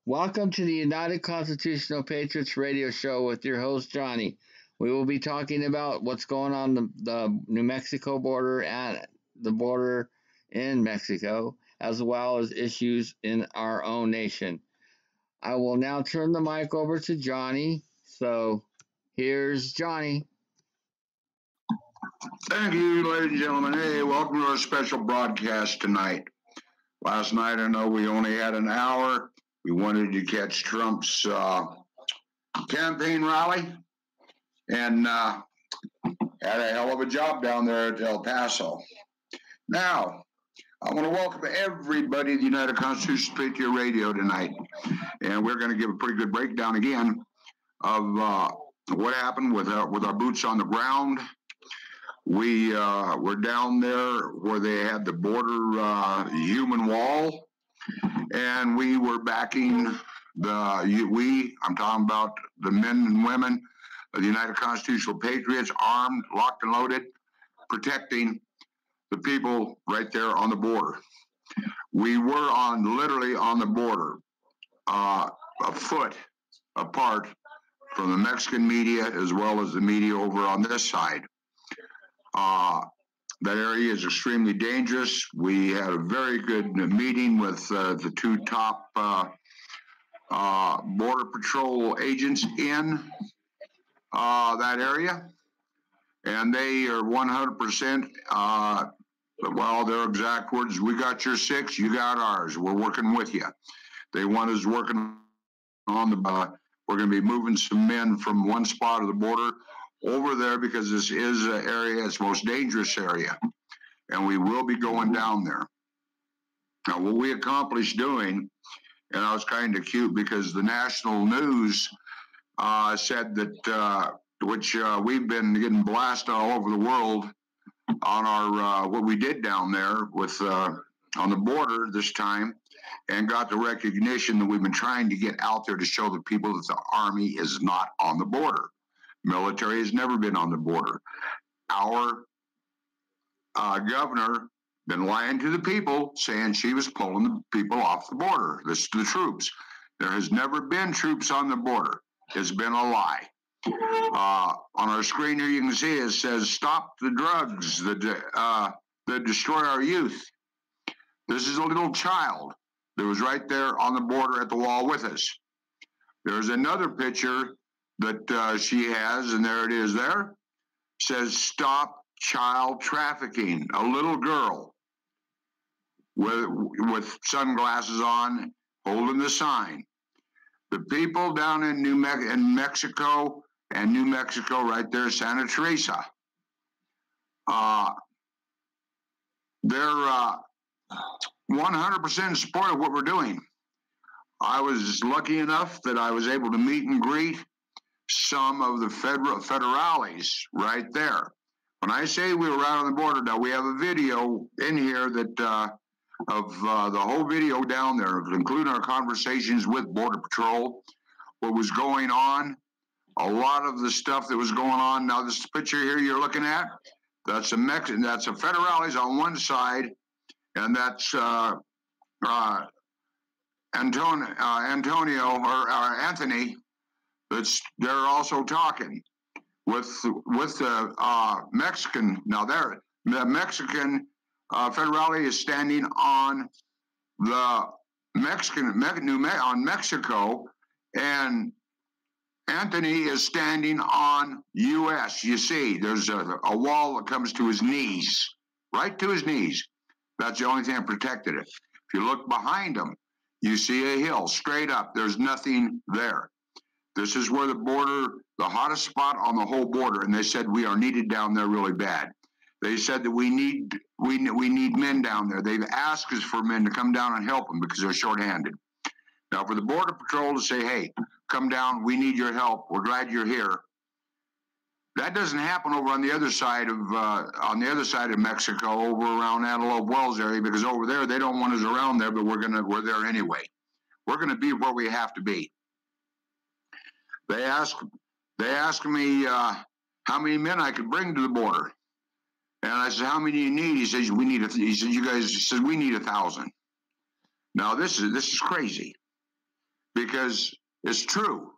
Welcome to the United Constitutional Patriots Radio Show with your host, Johnny. We will be talking about what's going on the New Mexico border and the border in Mexico, as well as issues in our own nation. I will now turn the mic over to Johnny. So here's Johnny. Thank you, ladies and gentlemen. Hey, welcome to our special broadcast tonight. Last night, I know we only had an hour. We wanted to catch Trump's campaign rally and had a hell of a job down there at El Paso. Now, I want to welcome everybody to the United Constitutional Patriots Radio tonight. And we're going to give a pretty good breakdown again of what happened with our boots on the ground. We were down there where they had the border human wall, and we were backing I'm talking about the men and women of the United Constitutional Patriots, armed, locked and loaded, protecting the people right there on the border. We were literally on the border, a foot apart from the Mexican media as well as the media over on this side. That area is extremely dangerous. We had a very good meeting with the two top Border Patrol agents in that area, and they are 100%, well, their exact words, we got your six, you got ours. We're working with you. They want us working on we're going to be moving some men from one spot of the border over there because this is an area, it's the most dangerous area, and we will be going down there. Now, what we accomplished doing, and I was kind of cute because the national news said that, which we've been getting blasted all over the world on our what we did down there with on the border this time, and got the recognition that we've been trying to get out there to show the people that the Army is not on the border. Military has never been on the border. Our governor been lying to the people, saying she was pulling the people off the border. This is the troops. There has never been troops on the border. It's been a lie. On our screen here, you can see it says, "Stop the drugs that destroy our youth." This is a little child that was right there on the border at the wall with us. There's another picture that she has, and there it is there, says, "Stop child trafficking." A little girl with sunglasses on, holding the sign. The people down in Mexico, and New Mexico right there, Santa Teresa, they're 100% in support of what we're doing. I was lucky enough that I was able to meet and greet some of the federales right there. When I say we were right on the border, now we have a video in here that of the whole video down there, including our conversations with Border Patrol, what was going on, a lot of the stuff that was going on. Now this picture here you're looking at, that's a federales on one side, and that's Antonio or Anthony. They're also talking with the Mexican. Now the Mexican federale is standing on the on Mexico, and Anthony is standing on U.S. You see, there's a wall that comes to his knees, right to his knees. That's the only thing that protected it. If you look behind him, you see a hill straight up. There's nothing there. This is where the border, the hottest spot on the whole border, and they said we are needed down there really bad. They said that we need men down there. They've asked us for men to come down and help them because they're shorthanded. Now, for the Border Patrol to say, "Hey, come down, we need your help. We're glad you're here," that doesn't happen over on the other side of Mexico, over around Antelope Wells area, because over there they don't want us around there, but we're there anyway. We're gonna be where we have to be. They asked me how many men I could bring to the border, and I said, "How many do you need?" He says, "You guys," he said, "we need 1,000." Now this is crazy. because it's true.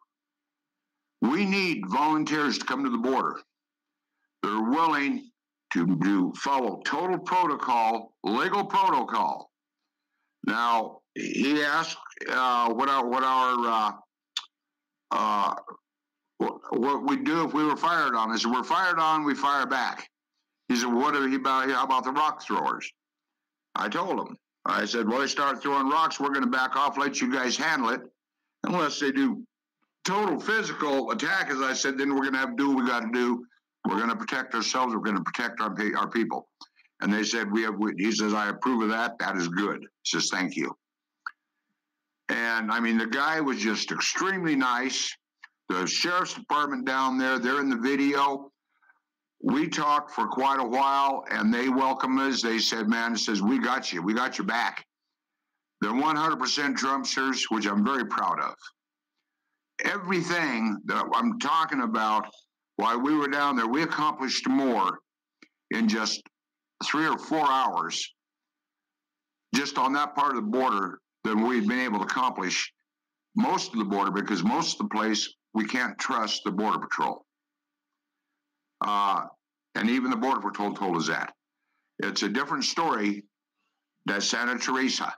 We need volunteers to come to the border. They're willing to follow total protocol, legal protocol. Now, he asked what we do if we were fired on. I said, we're fired on, we fire back. He said, how about the rock throwers? I told him. I said, well, they start throwing rocks, we're going to back off, let you guys handle it. Unless they do total physical attack, as I said, then we're going to have to do what we got to do. We're going to protect ourselves. We're going to protect our people. And they said, he says, I approve of that. That is good. He says, thank you. And I mean, the guy was just extremely nice. The sheriff's department down there, they're in the video. We talked for quite a while, and they welcomed us. They said, man, it says, we got you. We got your back. They're 100% Trumpsters, which I'm very proud of. Everything that I'm talking about while we were down there, we accomplished more in just 3 or 4 hours just on that part of the border than we'd been able to accomplish most of the border, because most of the place we can't trust the Border Patrol. And even the Border Patrol told us that. It's a different story than Santa Teresa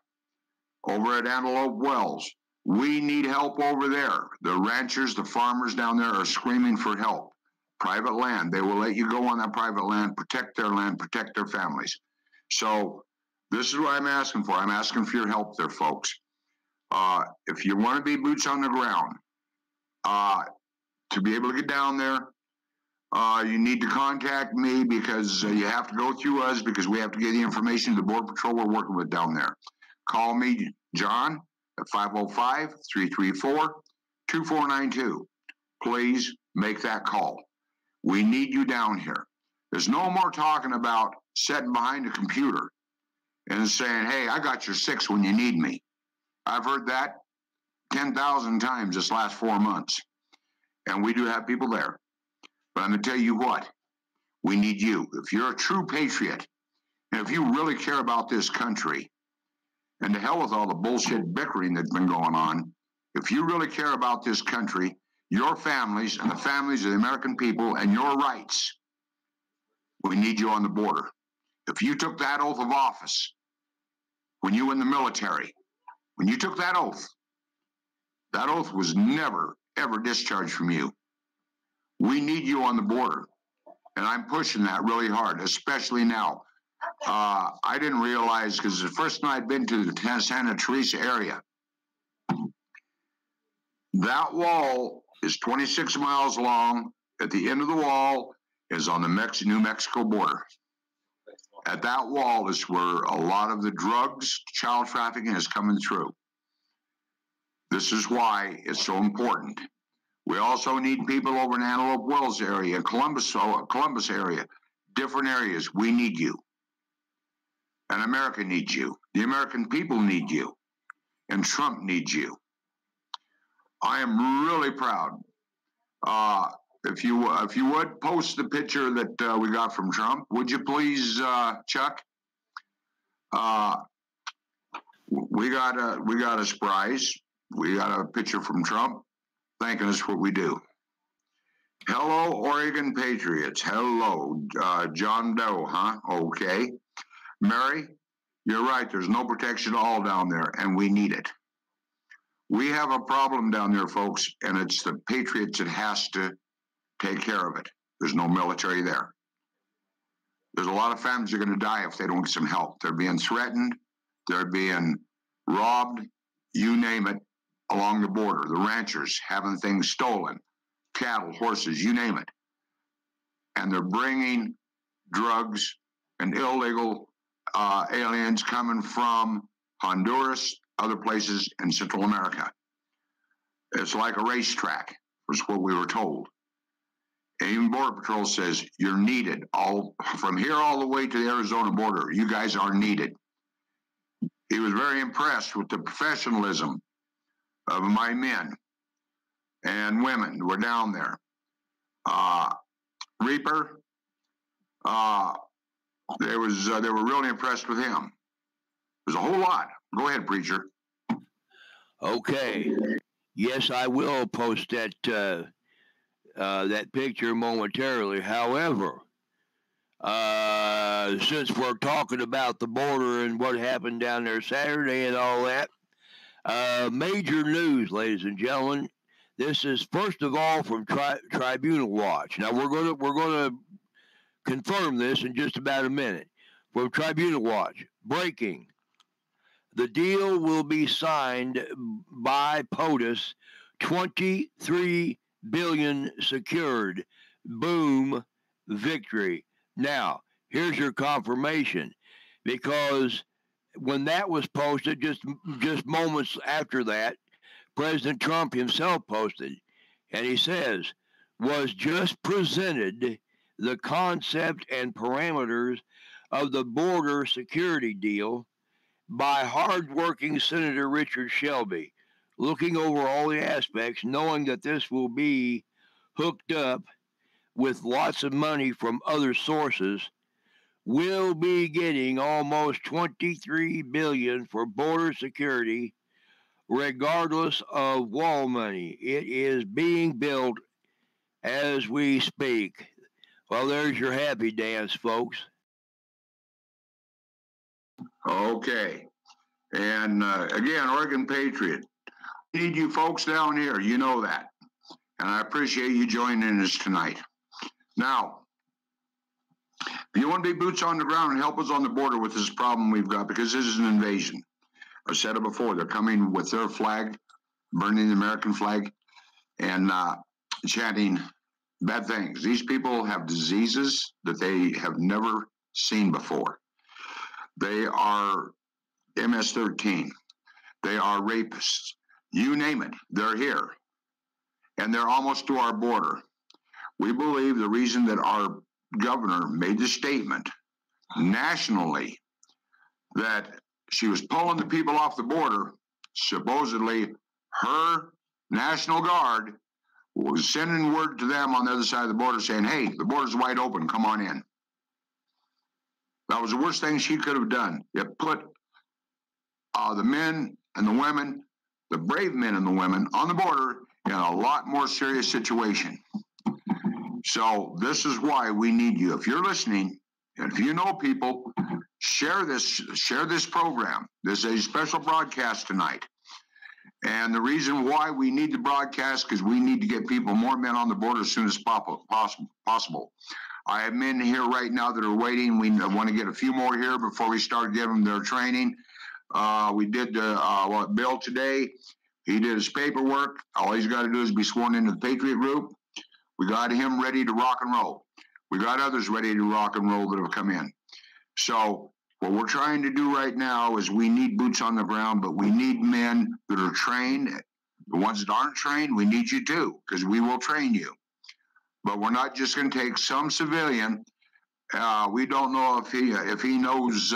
over at Antelope Wells. We need help over there. The ranchers, the farmers down there are screaming for help. Private land. They will let you go on that private land, protect their families. So this is what I'm asking for. I'm asking for your help there, folks. If you want to be boots on the ground, to be able to get down there, you need to contact me, because you have to go through us, because we have to get the information to the Border Patrol we're working with down there. Call me, John, at 505-334-2492. Please make that call. We need you down here. There's no more talking about sitting behind a computer and saying, hey, I got your 6 when you need me. I've heard that 10,000 times this last 4 months. And we do have people there. But I'm going to tell you what, we need you. If you're a true patriot, and if you really care about this country, and to hell with all the bullshit bickering that's been going on, if you really care about this country, your families and the families of the American people and your rights, we need you on the border. If you took that oath of office when you were in the military, when you took that oath was never, ever discharged from you. We need you on the border. And I'm pushing that really hard, especially now. I didn't realize, because the first time I'd been to the Santa Teresa area, that wall is 26 miles long. At the end of the wall is on the New Mexico border. At that wall is where a lot of the drugs, child trafficking is coming through. This is why it's so important. We also need people over in Antelope Wells area, Columbus area, different areas. We need you. And America needs you. The American people need you. And Trump needs you. I am really proud. If you would post the picture that we got from Trump, would you please, Chuck? We got a surprise. We got a picture from Trump thanking us for what we do. Hello, Oregon Patriots. Hello, John Doe, huh? Okay. Mary, you're right. There's no protection at all down there, and we need it. We have a problem down there, folks, and it's the Patriots that has to take care of it. There's no military there. There's a lot of families that are going to die if they don't get some help. They're being threatened. They're being robbed. You name it, along the border. The ranchers having things stolen. Cattle, horses, you name it. And they're bringing drugs and illegal aliens coming from Honduras, other places in Central America. It's like a racetrack, was what we were told. And even Border Patrol says, you're needed. From here all the way to the Arizona border, you guys are needed. He was very impressed with the professionalism of my men and women who were down there. Reaper, they were really impressed with him. There's a whole lot. Go ahead, preacher. Okay. Yes, I will post that picture momentarily. However, since we're talking about the border and what happened down there Saturday and all that, major news, ladies and gentlemen. This is first of all from Tribunal Watch. Now we're gonna confirm this in just about a minute. From Tribunal Watch, breaking: the deal will be signed by POTUS. 23 billion secured. Boom, victory. Now, here's your confirmation, because when that was posted, just moments after that, President Trump himself posted, and he says, was just presented the concept and parameters of the border security deal by hardworking Senator Richard Shelby, looking over all the aspects, knowing that this will be hooked up with lots of money from other sources. We'll be getting almost $23 billion for border security, regardless of wall money. It is being built as we speak. Well, there's your happy dance, folks. Okay. And again, Oregon Patriot, I need you folks down here. You know that. And I appreciate you joining us tonight. Now, if you want to be boots on the ground and help us on the border with this problem we've got, because this is an invasion. I said it before, they're coming with their flag, burning the American flag, and chanting bad things. These people have diseases that they have never seen before. They are MS-13. They are rapists. You name it, they're here. And they're almost to our border. We believe the reason that our governor made the statement nationally that she was pulling the people off the border, supposedly her National Guard was sending word to them on the other side of the border saying, hey, the border's wide open, come on in. That was the worst thing she could have done. It put the men and the women, the brave men and the women on the border in a lot more serious situation. So this is why we need you. If you're listening, and if you know people, share this program. This is a special broadcast tonight. And the reason why we need the broadcast, because we need to get more men on the border as soon as possible. I have men here right now that are waiting. We want to get a few more here before we start giving them their training. We did Bill today. He did his paperwork. All he's got to do is be sworn into the Patriot Group. We got him ready to rock and roll. We got others ready to rock and roll that have come in. So what we're trying to do right now is we need boots on the ground, but we need men that are trained. The ones that aren't trained, we need you too, because we will train you. But we're not just going to take some civilian. We don't know if he knows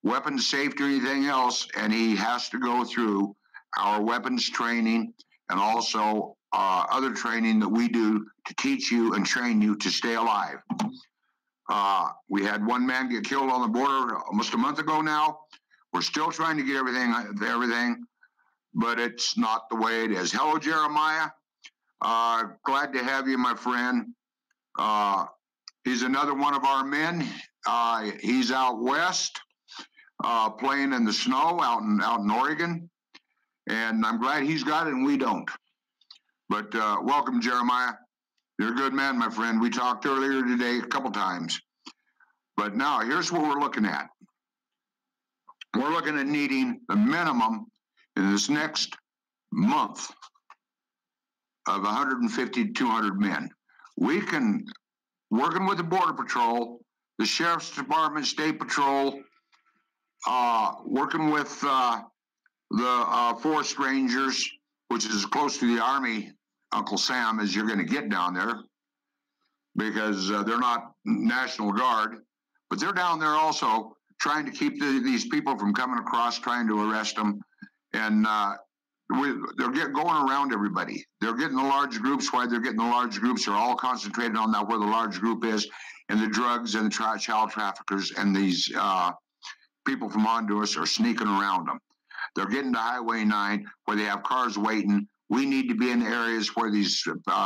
weapons safety or anything else, and he has to go through our weapons training and also other training that we do to teach you and train you to stay alive. We had one man get killed on the border almost a month ago now. We're still trying to get everything, but it's not the way it is. Hello, Jeremiah. Glad to have you, my friend. He's another one of our men. He's out west playing in the snow out in Oregon. And I'm glad he's got it and we don't. But welcome, Jeremiah. You're a good man, my friend. We talked earlier today a couple times. But now here's what we're looking at. We're looking at needing the minimum in this next month of 150 to 200 men. We can, working with the Border Patrol, the Sheriff's Department, State Patrol, working with the Forest Rangers, which is as close to the Army, Uncle Sam, as you're going to get down there, because they're not National Guard, but they're down there also trying to keep these people from coming across, trying to arrest them. And they're going around everybody. They're getting the large groups. Why they're getting the large groups? They're all concentrated on that where the large group is, and the drugs and the child traffickers and these people from Honduras are sneaking around them. They're getting to Highway 9 where they have cars waiting. We need to be in the areas where these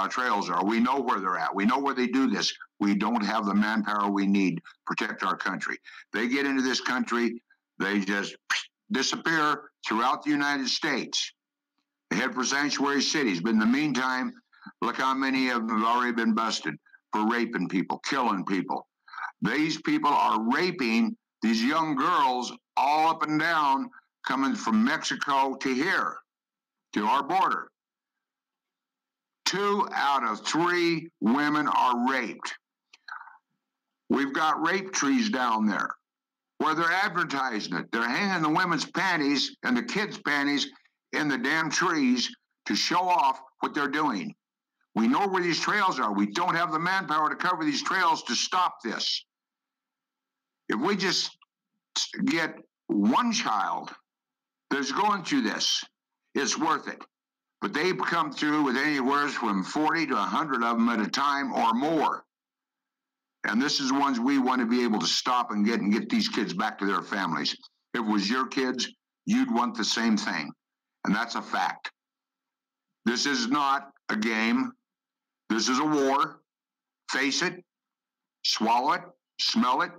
trails are. We know where they're at. We know where they do this. We don't have the manpower we need to protect our country. They get into this country, they just disappear throughout the United States. They head for sanctuary cities. But in the meantime, look how many of them have already been busted for raping people, killing people. These people are raping these young girls all up and down, coming from Mexico to here, to our border. 2 out of 3 women are raped. We've got rape trees down there where they're advertising it. They're hanging the women's panties and the kids' panties in the damn trees to show off what they're doing. We know where these trails are. We don't have the manpower to cover these trails to stop this. If we just get one child that's going through this, it's worth it. But they come through with anywhere from 40 to 100 of them at a time or more. And this is ones we want to be able to stop and get these kids back to their families. If it was your kids, you'd want the same thing. And that's a fact. This is not a game. This is a war. Face it, swallow it, smell it.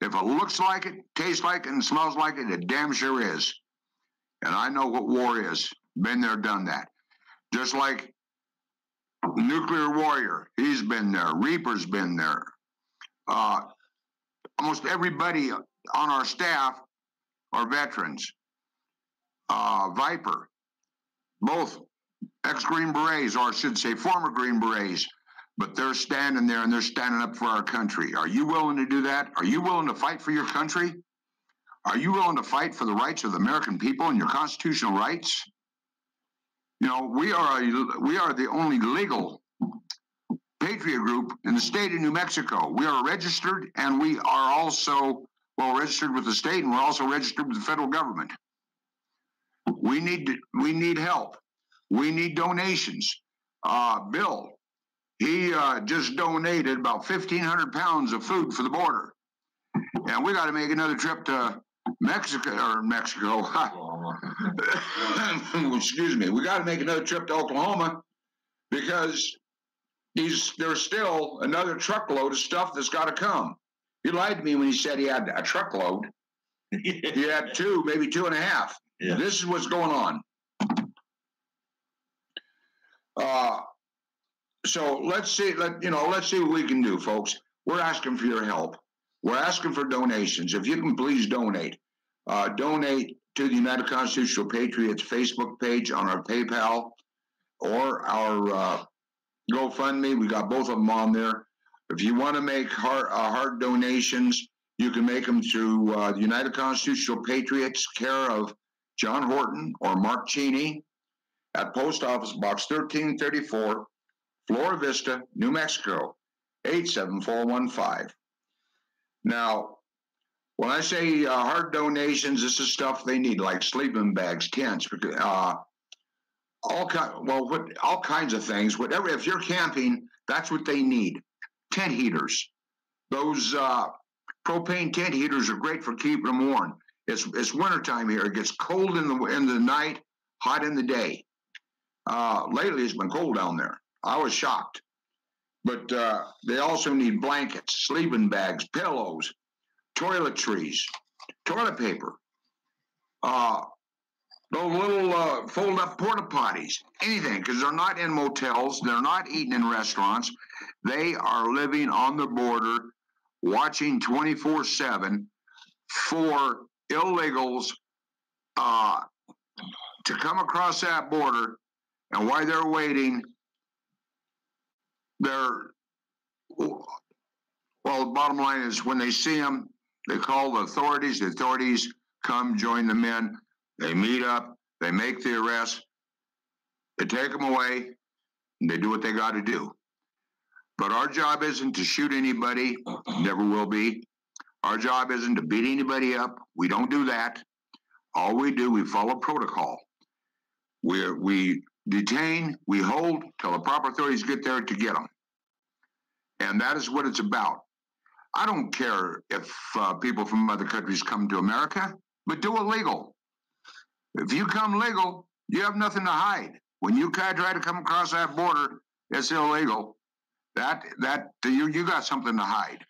If it looks like it, tastes like it, and smells like it, it damn sure is. And I know what war is. Been there, done that. Just like Nuclear Warrior, he's been there. Reaper's been there. Almost everybody on our staff are veterans. Viper, both ex-Green Berets, or I should say former Green Berets, but they're standing there and they're standing up for our country. Are you willing to do that? Are you willing to fight for your country? Are you willing to fight for the rights of the American people and your constitutional rights? You know, we are the only legal patriot group in the state of New Mexico. We are registered, and we are also registered with the state, and we're also registered with the federal government. We need help. We need donations. Bill, he just donated about 1,500 pounds of food for the border, and we got to make another trip to Mexico. Excuse me. We got to make another trip to Oklahoma because there's still another truckload of stuff that's got to come. He lied to me when he said he had a truckload. He had 2, maybe 2.5. Yeah. This is what's going on. So let's see what we can do, folks. We're asking for your help. We're asking for donations. If you can please donate. Donate to the United Constitutional Patriots Facebook page on our PayPal or our GoFundMe. We got both of them on there. If you want to make hard donations, you can make them through the United Constitutional Patriots, care of John Horton or Mark Cheney, at Post Office Box 1334, Flora Vista, New Mexico, 87415. Now, when I say hard donations, this is stuff they need, like sleeping bags, tents, all kinds of things. Whatever, if you're camping, that's what they need. Tent heaters. Those propane tent heaters are great for keeping them warm. It's wintertime here. It gets cold in the night, hot in the day. Lately, it's been cold down there. I was shocked. But they also need blankets, sleeping bags, pillows, toiletries, toilet paper, those little fold-up porta potties, anything, because they're not in motels, they're not eating in restaurants. They are living on the border, watching 24/7 for illegals to come across that border, and while they're waiting, the bottom line is when they see them, they call the authorities. The authorities come join the men. They meet up. They make the arrest. They take them away, and they do what they got to do. But our job isn't to shoot anybody. Never will be. Our job isn't to beat anybody up. We don't do that. All we do, we follow protocol. We detain, we hold till the proper authorities get there to get them. And that is what it's about. I don't care if people from other countries come to America, but do it legal. If you come legal, you have nothing to hide. When you try to come across that border, it's illegal. You got something to hide.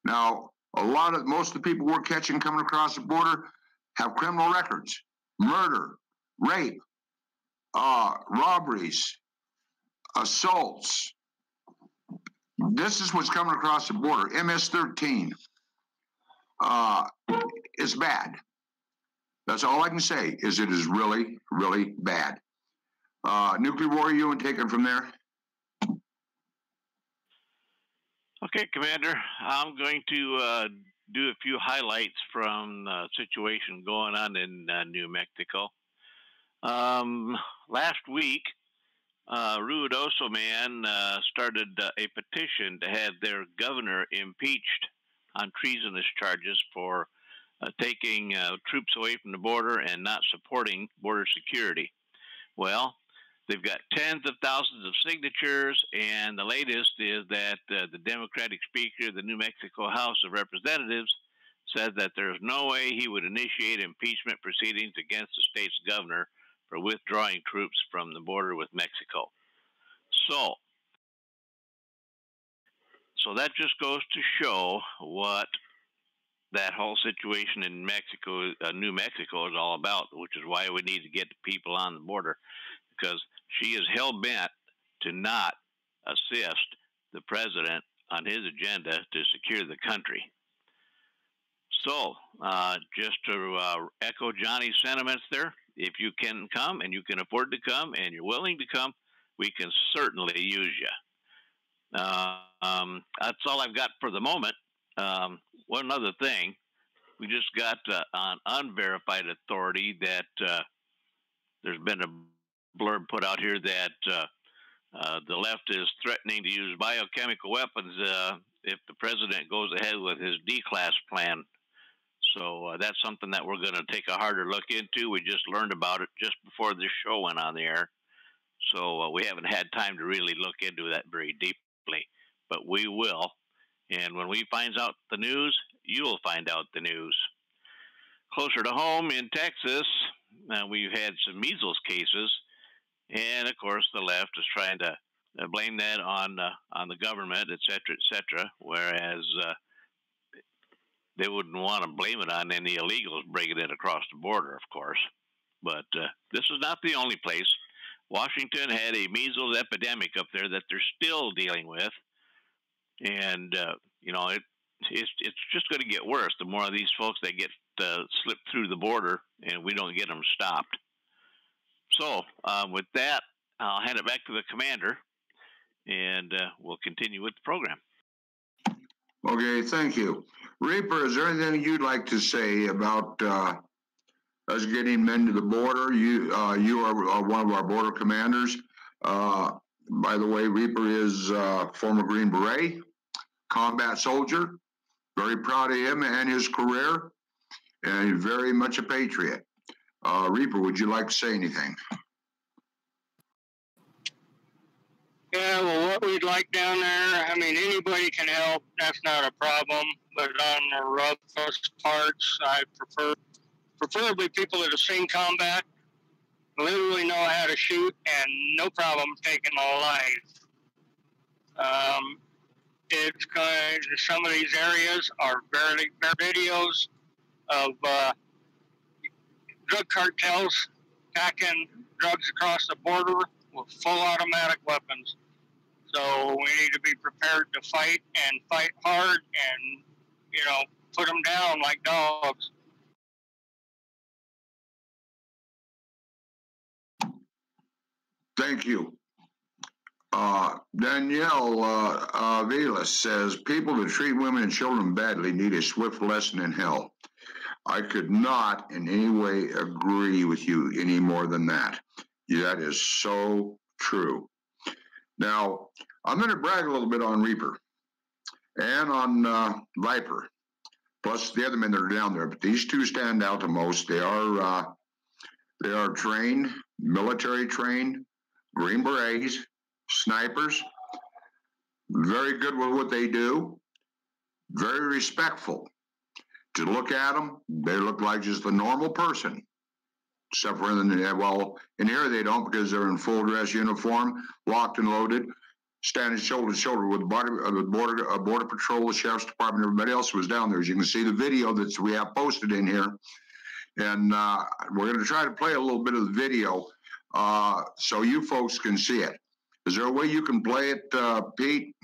Now, most of the people we're catching coming across the border have criminal records: murder, rape, robberies, assaults. This is what's coming across the border. MS-13 is bad. That's all I can say. It is really, really bad. Nuclear war, you and take it from there. Okay, Commander. I'm going to do a few highlights from the situation going on in New Mexico. Last week, Ruidoso man started a petition to have their governor impeached on treasonous charges for taking troops away from the border and not supporting border security. Well, they've got tens of thousands of signatures, and the latest is that the Democratic Speaker of the New Mexico House of Representatives said that there's no way he would initiate impeachment proceedings against the state's governor for withdrawing troops from the border with Mexico. So that just goes to show what that whole situation in Mexico, New Mexico, is all about, which is why we need to get the people on the border, because she is hell-bent to not assist the president on his agenda to secure the country. So, just to echo Johnny's sentiments there, if you can come and you can afford to come and you're willing to come, we can certainly use you. That's all I've got for the moment. One other thing, we just got on unverified authority that there's been a blurb put out here that the left is threatening to use biochemical weapons if the president goes ahead with his D-class plan. So that's something that we're going to take a harder look into. We just learned about it just before this show went on the air. So we haven't had time to really look into that very deeply, but we will. And when we find out the news, you'll find out the news. Closer to home in Texas, we've had some measles cases, and of course the left is trying to blame that on the government, et cetera, whereas they wouldn't want to blame it on any illegals bringing it across the border, of course. But this is not the only place. Washington had a measles epidemic up there that they're still dealing with, and it's just going to get worse the more of these folks that get slipped through the border and we don't get them stopped. So with that, I'll hand it back to the commander, and we'll continue with the program. Okay, thank you. Reaper, is there anything you'd like to say about us getting men to the border? You are one of our border commanders. By the way, Reaper is former Green Beret, combat soldier. Very proud of him and his career, and very much a patriot. Reaper, would you like to say anything? Yeah, well, what we'd like down there, I mean, anybody can help. That's not a problem. But on the roughest parts, I preferably people that have seen combat, literally know how to shoot, and no problem taking a life. It's going. Some of these areas are barely videos of drug cartels packing drugs across the border with full automatic weapons. So we need to be prepared to fight and fight hard and, put them down like dogs. Thank you. Danielle Velas says, people that treat women and children badly need a swift lesson in hell. I could not in any way agree with you any more than that. That is so true. Now, I'm going to brag a little bit on Reaper and on Viper, plus the other men that are down there. But these two stand out the most. They are trained, military trained, Green Berets, snipers, very good with what they do, very respectful. To look at them, they look like just a normal person, except for in here they don't because they're in full dress uniform, locked and loaded, standing shoulder to shoulder with border patrol, the sheriff's department, everybody else was down there. As you can see the video that we have posted in here, and we're going to try to play a little bit of the video so you folks can see it. Is there a way you can play it, Pete?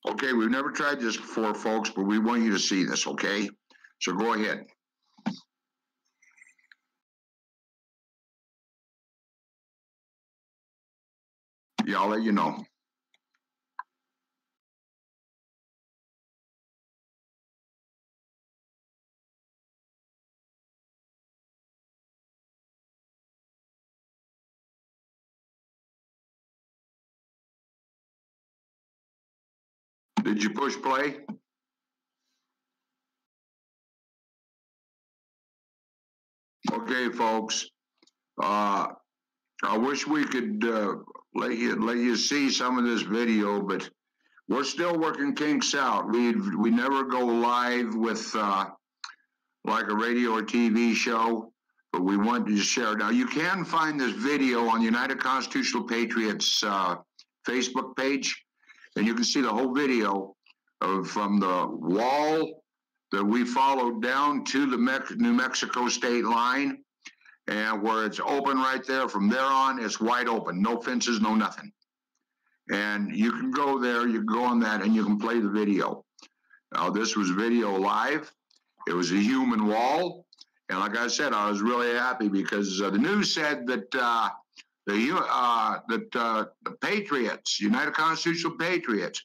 Okay, we've never tried this before, folks, but we want you to see this, okay? So go ahead. Yeah, I'll let you know. Did you push play? Okay, folks. I wish we could let you see some of this video, but we're still working kinks out. We never go live with like a radio or TV show, but we want to share. Now you can find this video on United Constitutional Patriots Facebook page, and you can see the whole video from the wall that we followed down to the New Mexico state line, and where it's open right there. From there on, it's wide open, no fences, no nothing. And you can go there, you can go on that, and you can play the video. Now, this was video live. It was a human wall. And like I said, I was really happy because the news said that the Patriots, United Constitutional Patriots,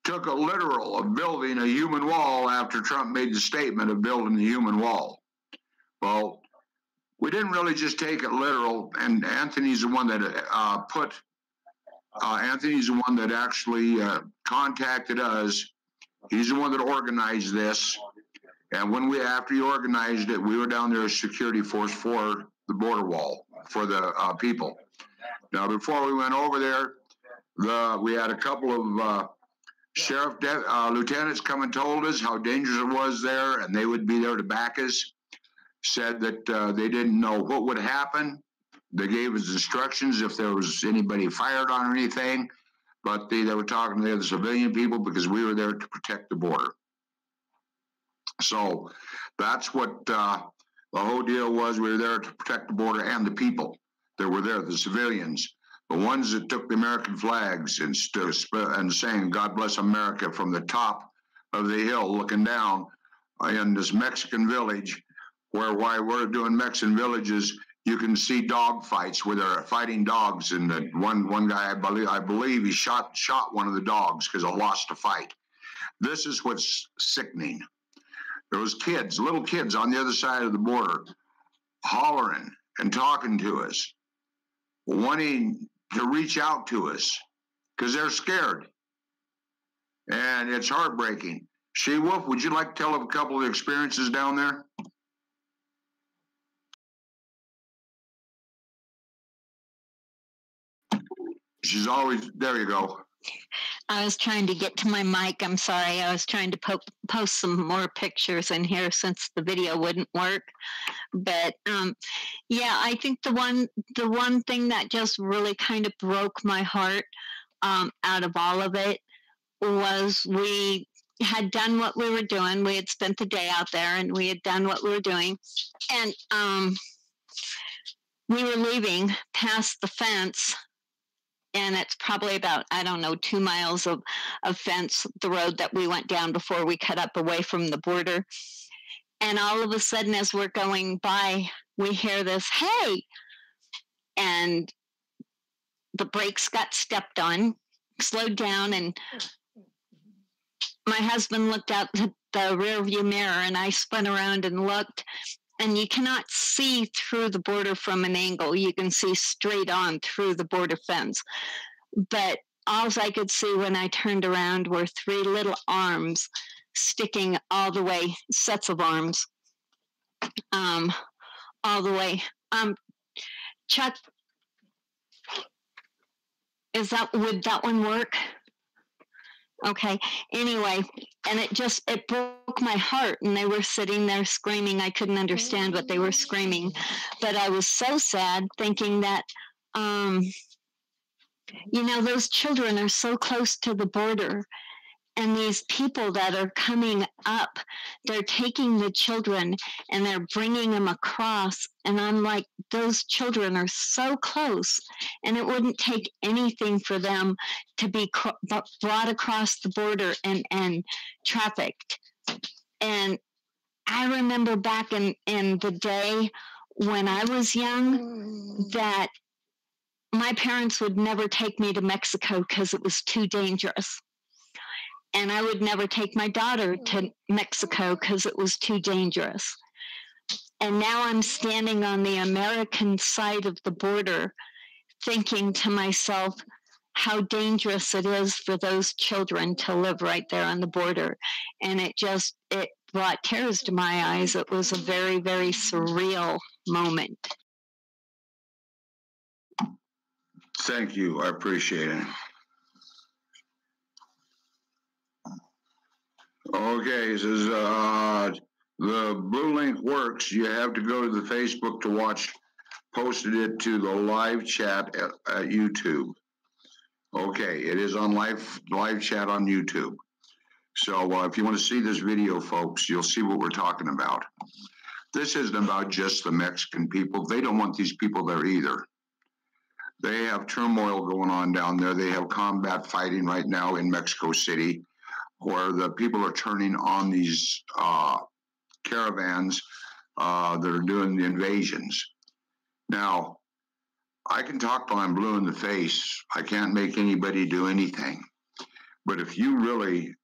took a literal of building a human wall after Trump made the statement of building the human wall. Well, we didn't really just take it literal, and Anthony's the one that Anthony's the one that actually contacted us. He's the one that organized this, and after he organized it, we were down there as security force for the border wall for the people. Now, before we went over there, we had a couple of sheriff lieutenants come and told us how dangerous it was there, and they would be there to back us. Said that they didn't know what would happen. They gave us instructions if there was anybody fired on or anything, but they were talking to the other civilian people because we were there to protect the border. So that's what the whole deal was. We were there to protect the border and the people that were there, the civilians, the ones that took the American flags and saying, "God bless America," from the top of the hill looking down in this Mexican village, where while we're doing Mexican villages, you can see dog fights where they're fighting dogs. And one guy, I believe he shot one of the dogs because I lost a fight. This is what's sickening. There was kids, little kids on the other side of the border, hollering and talking to us, wanting to reach out to us because they're scared. And it's heartbreaking. She-Wolf, would you like to tell a couple of experiences down there? She's always, there you go. I was trying to get to my mic. I'm sorry. I was trying to post some more pictures in here since the video wouldn't work. But yeah, I think the one thing that just really kind of broke my heart out of all of it was we had done what we were doing. We had spent the day out there and we had done what we were doing. And we were leaving past the fence. And it's probably about, 2 miles of fence, the road that we went down before we cut up away from the border. And all of a sudden, as we're going by, we hear this, "Hey!" And the brakes got stepped on, slowed down, and my husband looked out the rearview mirror, and I spun around and looked. And you cannot see through the border from an angle. You can see straight on through the border fence. But all I could see when I turned around were 3 little arms sticking all the way, sets of arms, all the way. Chuck, would that one work? Okay. Anyway, and it broke my heart. And they were sitting there screaming. I couldn't understand what they were screaming. But I was so sad thinking that, those children are so close to the border. And these people that are coming up, they're taking the children and they're bringing them across. And I'm like, those children are so close. And it wouldn't take anything for them to be brought across the border and trafficked. And I remember back in the day when I was young that my parents would never take me to Mexico because it was too dangerous. And I would never take my daughter to Mexico because it was too dangerous. And now I'm standing on the American side of the border thinking to myself how dangerous it is for those children to live right there on the border. And it brought tears to my eyes. It was a very, very surreal moment. Thank you. I appreciate it. Okay, it says the blue link works. You have to go to the Facebook to watch. Posted it to the live chat at YouTube. Okay, it is on live chat on YouTube. So if you want to see this video, folks, you'll see what we're talking about. This isn't about just the Mexican people. They don't want these people there either. They have turmoil going on down there. They have combat fighting right now in Mexico City, where the people are turning on these caravans that are doing the invasions. Now, I can talk till I'm blue in the face. I can't make anybody do anything. But if you really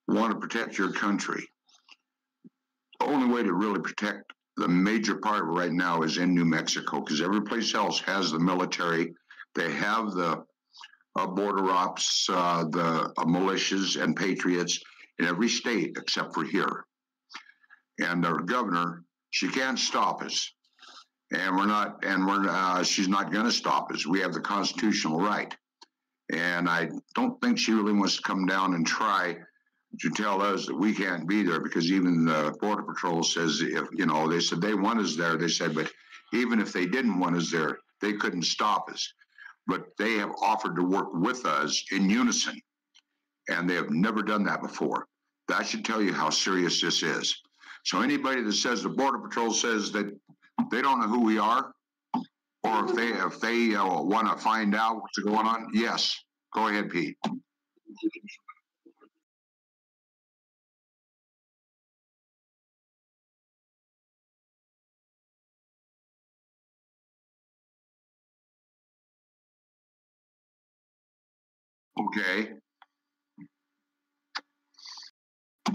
want to protect your country, the only way to really protect the major part right now is in New Mexico, because every place else has the military. They have the border ops, the militias and patriots in every state except for here. And our governor, she can't stop us. And she's not going to stop us. We have the constitutional right. And I don't think she really wants to come down and try to tell us that we can't be there, because even the Border Patrol says, they said they want us there. They said, but even if they didn't want us there, they couldn't stop us. But they have offered to work with us in unison. And they have never done that before. That should tell you how serious this is. So anybody that says the Border Patrol says that they don't know who we are, or if they want to find out what's going on, yes. Go ahead, Pete. Okay.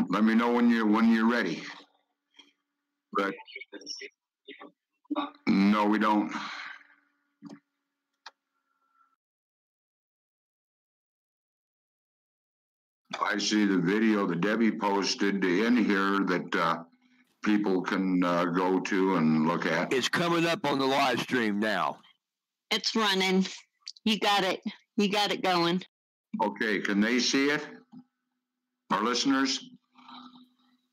Let me know when you're ready. But no, we don't. I see the video that Debbie posted in here that people can go to and look at. It's coming up on the live stream now. It's running. You got it. You got it going. Okay, can they see it? Our listeners?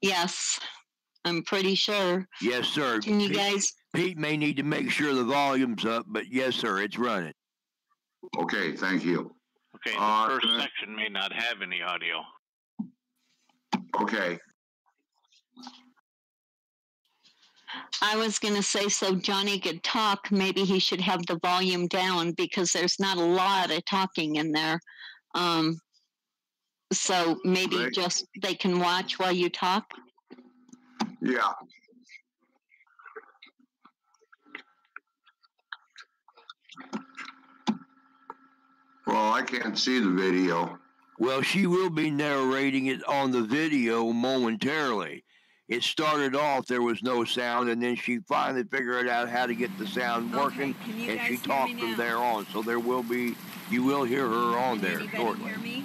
Yes, I'm pretty sure. Yes, sir. Can you guys? Pete may need to make sure the volume's up, but yes, sir, it's running. Okay, thank you. Okay, the first section may not have any audio. Okay. I was going to say, so Johnny could talk, maybe he should have the volume down, because there's not a lot of talking in there. So maybe just they can watch while you talk. Yeah. Well, I can't see the video. Well, she will be narrating it on the video momentarily. It started off, there was no sound, and then she finally figured out how to get the sound working, and she talked from there on. So you will hear her on there shortly. Hear me?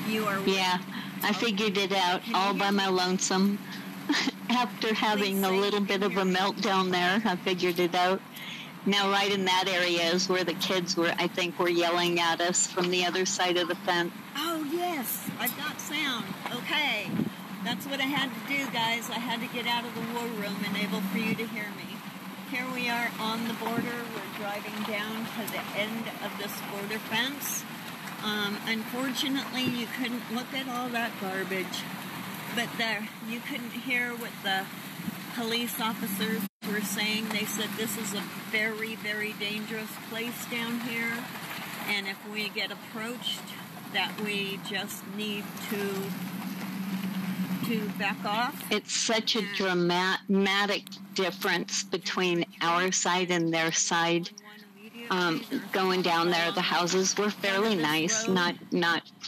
You are. Yeah, I figured it out all by my lonesome. After having a little bit of a meltdown there, I figured it out. Now, right in that area is where the kids were, I think, were yelling at us from the other side of the fence. Oh, yes, I've got sound. Okay, that's what I had to do, guys. I had to get out of the war room and able for you to hear me. Here we are on the border. We're driving down to the end of this border fence. Unfortunately, you couldn't look at all that garbage, but you couldn't hear what the police officers were saying. They said this is a very, very dangerous place down here, and if we get approached, that we just need to back off. It's such a dramatic difference between our side and their side. Going down there, the houses were fairly nice, not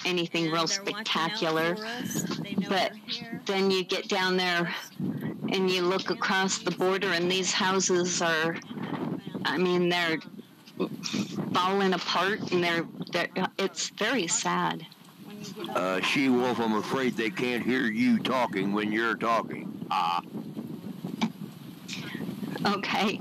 anything real spectacular, but then you get down there and you look across the border and these houses are, I mean, they're falling apart, and it's very sad. She-Wolf, I'm afraid they can't hear you talking when you're talking. Okay.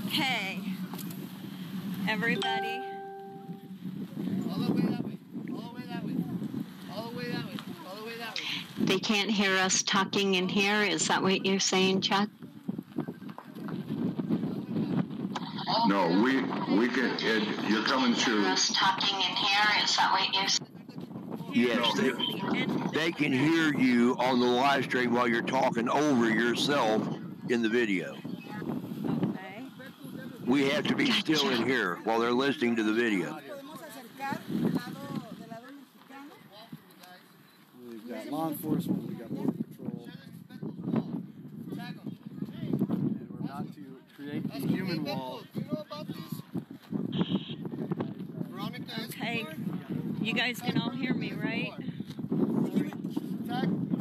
Okay, everybody. All the way that way. All the way that way. All the way that way. All the way that way. They can't hear us talking in here. Is that what you're saying, Chuck? No, we can. You're coming to. Hear us talking in here. Is that what you're saying? Yes, they can hear you on the live stream while you're talking over yourself in the video. Okay. We have to be still in here while they're listening to the video. We've got law enforcement, we've got border patrol. And we're about to create the human wall. Okay, you guys can all hear me, right?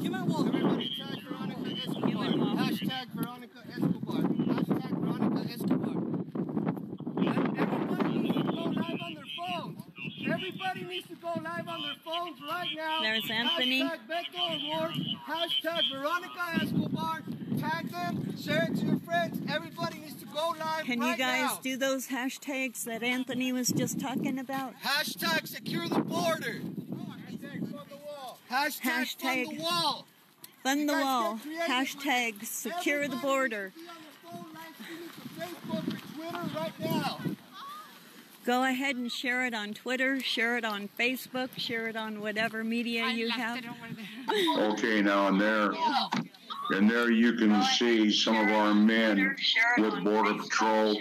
Human wall. Everybody tag Veronica Escobar. Human wall. Hashtag Veronica Escobar. Hashtag Veronica Escobar. Everybody needs to go live on their phones. Everybody needs to go live on their phones right now. There's Anthony. Hashtag Beto Award. Hashtag Veronica Escobar. Tag them. Share it to your friends. Everybody needs to go live Can right you guys now. do those hashtags that Anthony was just talking about? Hashtag secure the border. Hashtag fund the wall. Fund the You guys wall. get creative. Hashtag secure the border. Be on the phone, live streaming to Facebook or Twitter right now. Go ahead and share it on Twitter, share it on Facebook, share it on whatever media you have. Okay, now and there you can see some of our men with border patrol,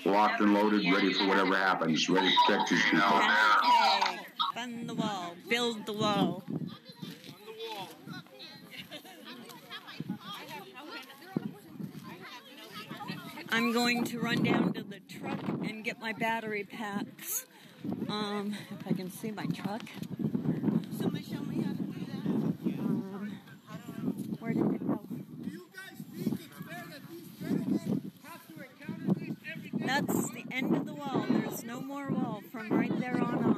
locked and loaded, ready for whatever happens, ready to protect these people. Hashtag fund the wall, build the wall. I'm going to run down to the truck and get my battery packs. If I can see my truck. Somebody show me how to do that. Where did it go? Do you guys think it's fair that these gentlemen have to encounter this every day? That's the end of the wall. There's no more wall from right there on.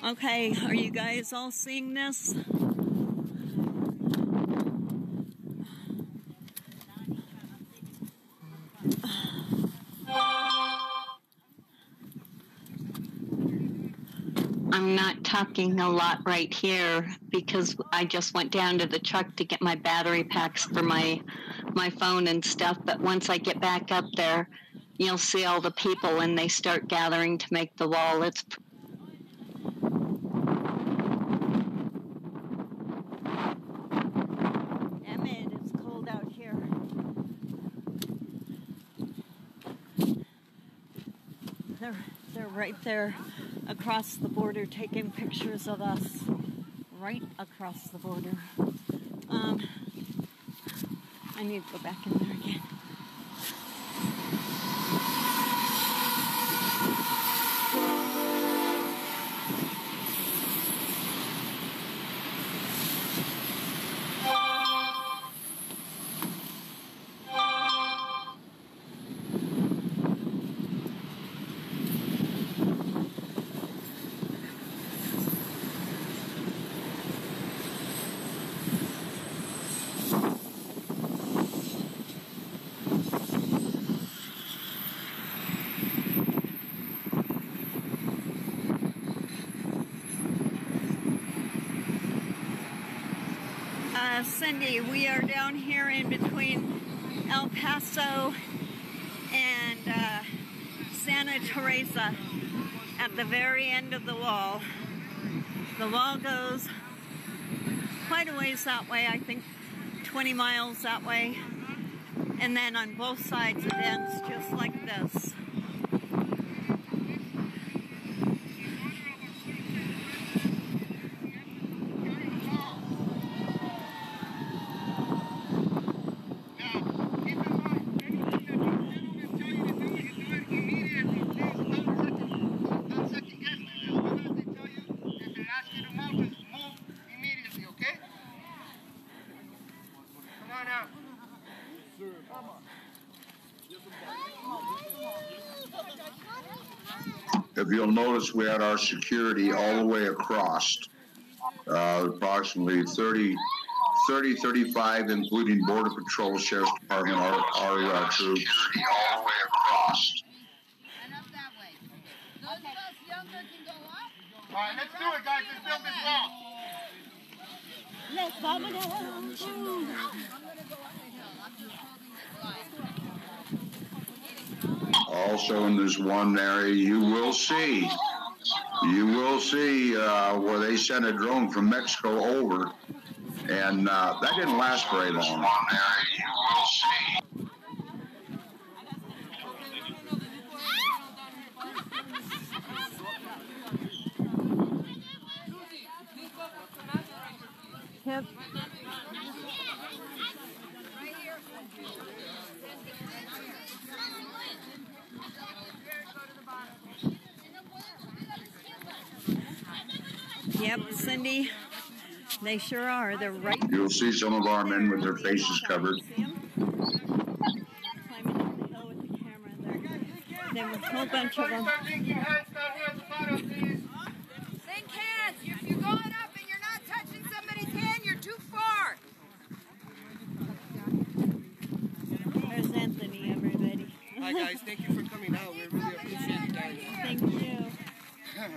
Okay, are you guys all seeing this? I'm not talking a lot right here because I just went down to the truck to get my battery packs for my phone and stuff. But once I get back up there, you'll see all the people and they start gathering to make the wall. It's Damn it. They're right there across the border taking pictures of us. Right across the border. I need to go back in there again. Cindy, we are down here in between El Paso and Santa Teresa at the very end of the wall. The wall goes quite a ways that way, I think 20 miles that way, and then on both sides it ends just like this. If you'll notice, we had our security all the way across, approximately 35, including Border Patrol, Sheriff's Department, our troops. Security all the way across. And up that way. Those of us younger can go up. All right, let's do it, guys. Let's build this wall. Let's bomb it down. I'm going to go up the hill. I'm just holding this line. Also in this one area, you will see where they sent a drone from Mexico over, and that didn't last very long. One area, you will see. Yep. Yep, Cindy, they sure are. They're right. You'll see some of our men with their faces covered. Climbing up the hill with the camera there. There was a whole bunch of them. Think hands. If you're going up and you're not touching somebody's hand, you're too far. There's Anthony, everybody. Hi guys, thank you for coming out. We really appreciate you guys. Thank you. Hey,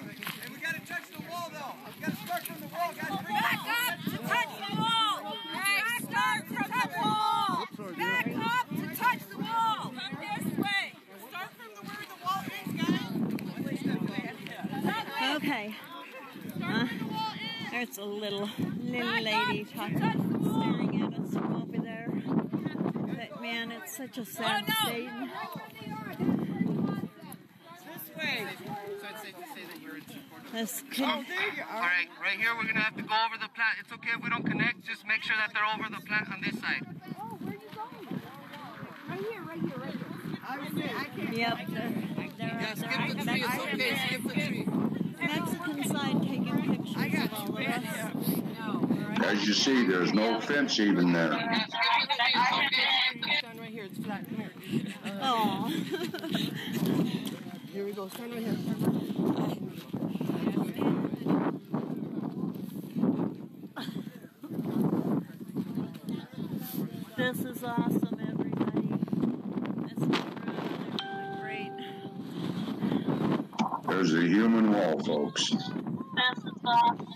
we gotta touch the wall though. We gotta start from the wall, guys. Back up to touch the wall. Hey, start from the wall. Back up to touch the wall. Come this way. Start from where the wall is, guys. Okay. There's a little lady staring at us from over there. But man, it's such a sad state. This way. This could... All right, right here we're gonna have to go over the plant. It's okay if we don't connect. Just make sure that they're over the plant on this side. Oh, where are you going? Right here. I can't. Yep, Yeah, skip the tree. It's okay. Skip the tree. Mexican side taking pictures of all of us. As you see, there's no fence even there. Stand right here. It's flat. Come here. Oh. Here we go. Stand right here. This is awesome, everybody. This is really great. There's a human wall, folks. This is awesome.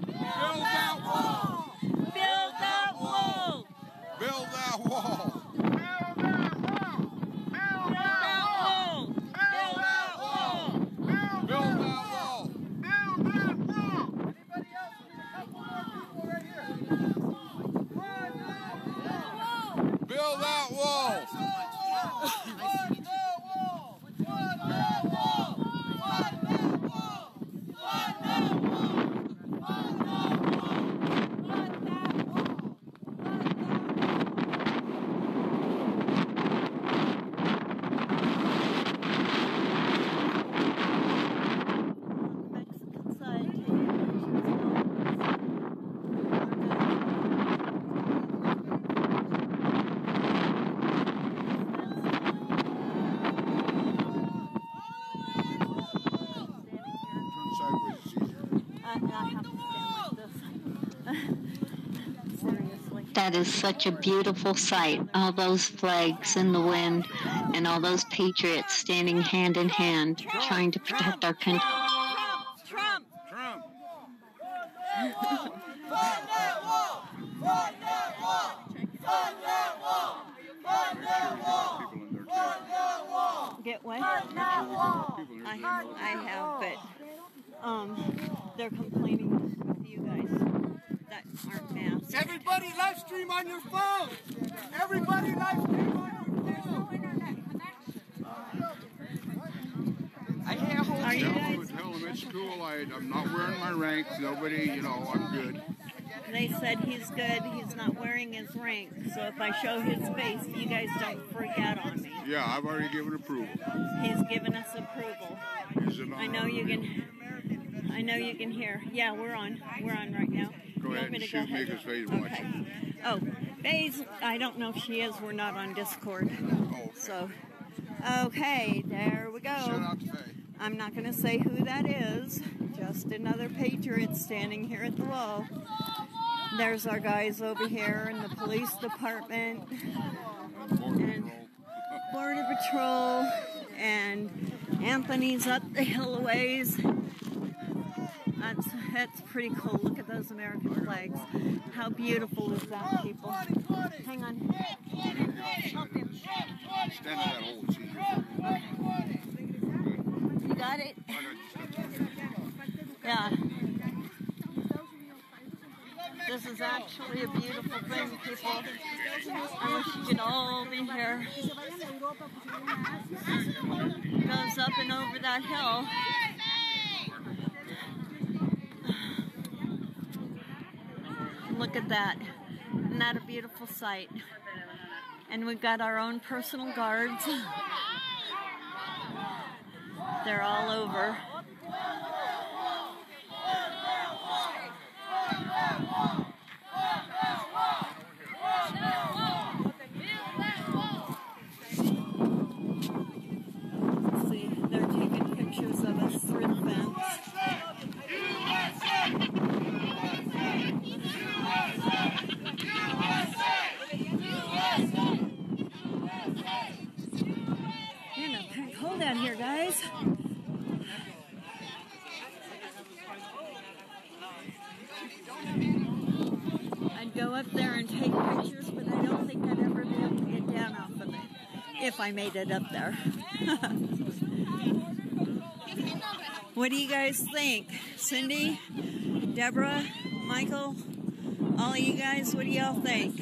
Build that wall. Build that wall. Build that wall. Build that wall! That is such a beautiful sight. All those flags in the wind and all those patriots standing hand in hand trying to protect our country. Trump! Fund that wall! Get what? I have, but they're complaining with you guys that aren't masked. Everybody live stream on your phone! Everybody live stream on your phone! Are you guys? Tell them at school I'm not wearing my rank. Nobody, I'm good. They said he's good. He's not wearing his rank. So if I show his face, you guys don't freak out on me. Yeah, I've already given approval. He's given us approval. Is it on? I know you can hear. Yeah, we're on. We're on right now. Go ahead and shoot me because Faye's watching. Oh, Faye's, I don't know if she is. We're not on Discord. Oh, okay. So, okay, there we go. Shout out to Faye. I'm not going to say who that is. Just another patriot standing here at the wall. There's our guys over here in the police department and Border Patrol, and Anthony's up the hill a ways. That's pretty cool. Look at those American flags. How beautiful is that, people? Hang on. Help him. Stand in that hole and see. Okay. You got it? Yeah. This is actually a beautiful thing, people. I wish you could all be here. It goes up and over that hill. Look at that. Isn't that a beautiful sight? And we've got our own personal guards. They're all over. See, they're taking pictures of us through the fence. It's kind of cold out here, guys. I'd go up there and take pictures, but I don't think I'd ever be able to get down off of it if I made it up there. What do you guys think? Cindy, Deborah, Michael, all of you guys, what do y'all think?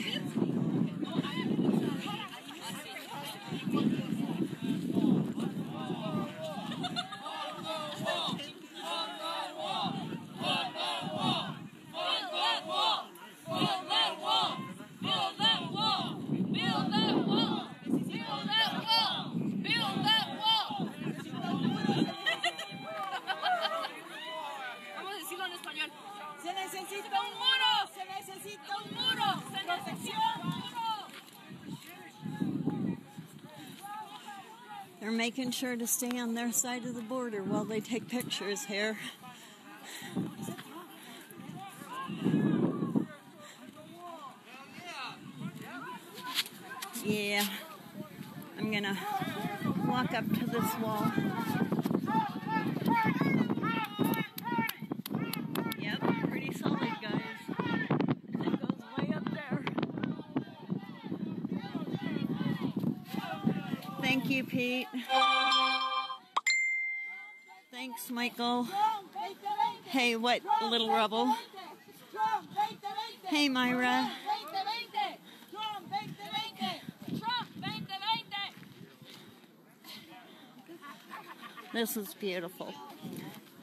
They're making sure to stay on their side of the border while they take pictures here. Yeah, I'm gonna walk up to this wall. Yep, pretty solid, guys. It goes way up there. Thank you, Pete. Thanks, Michael. Hey, what, Little Rebel? Hey, Myra. This is beautiful.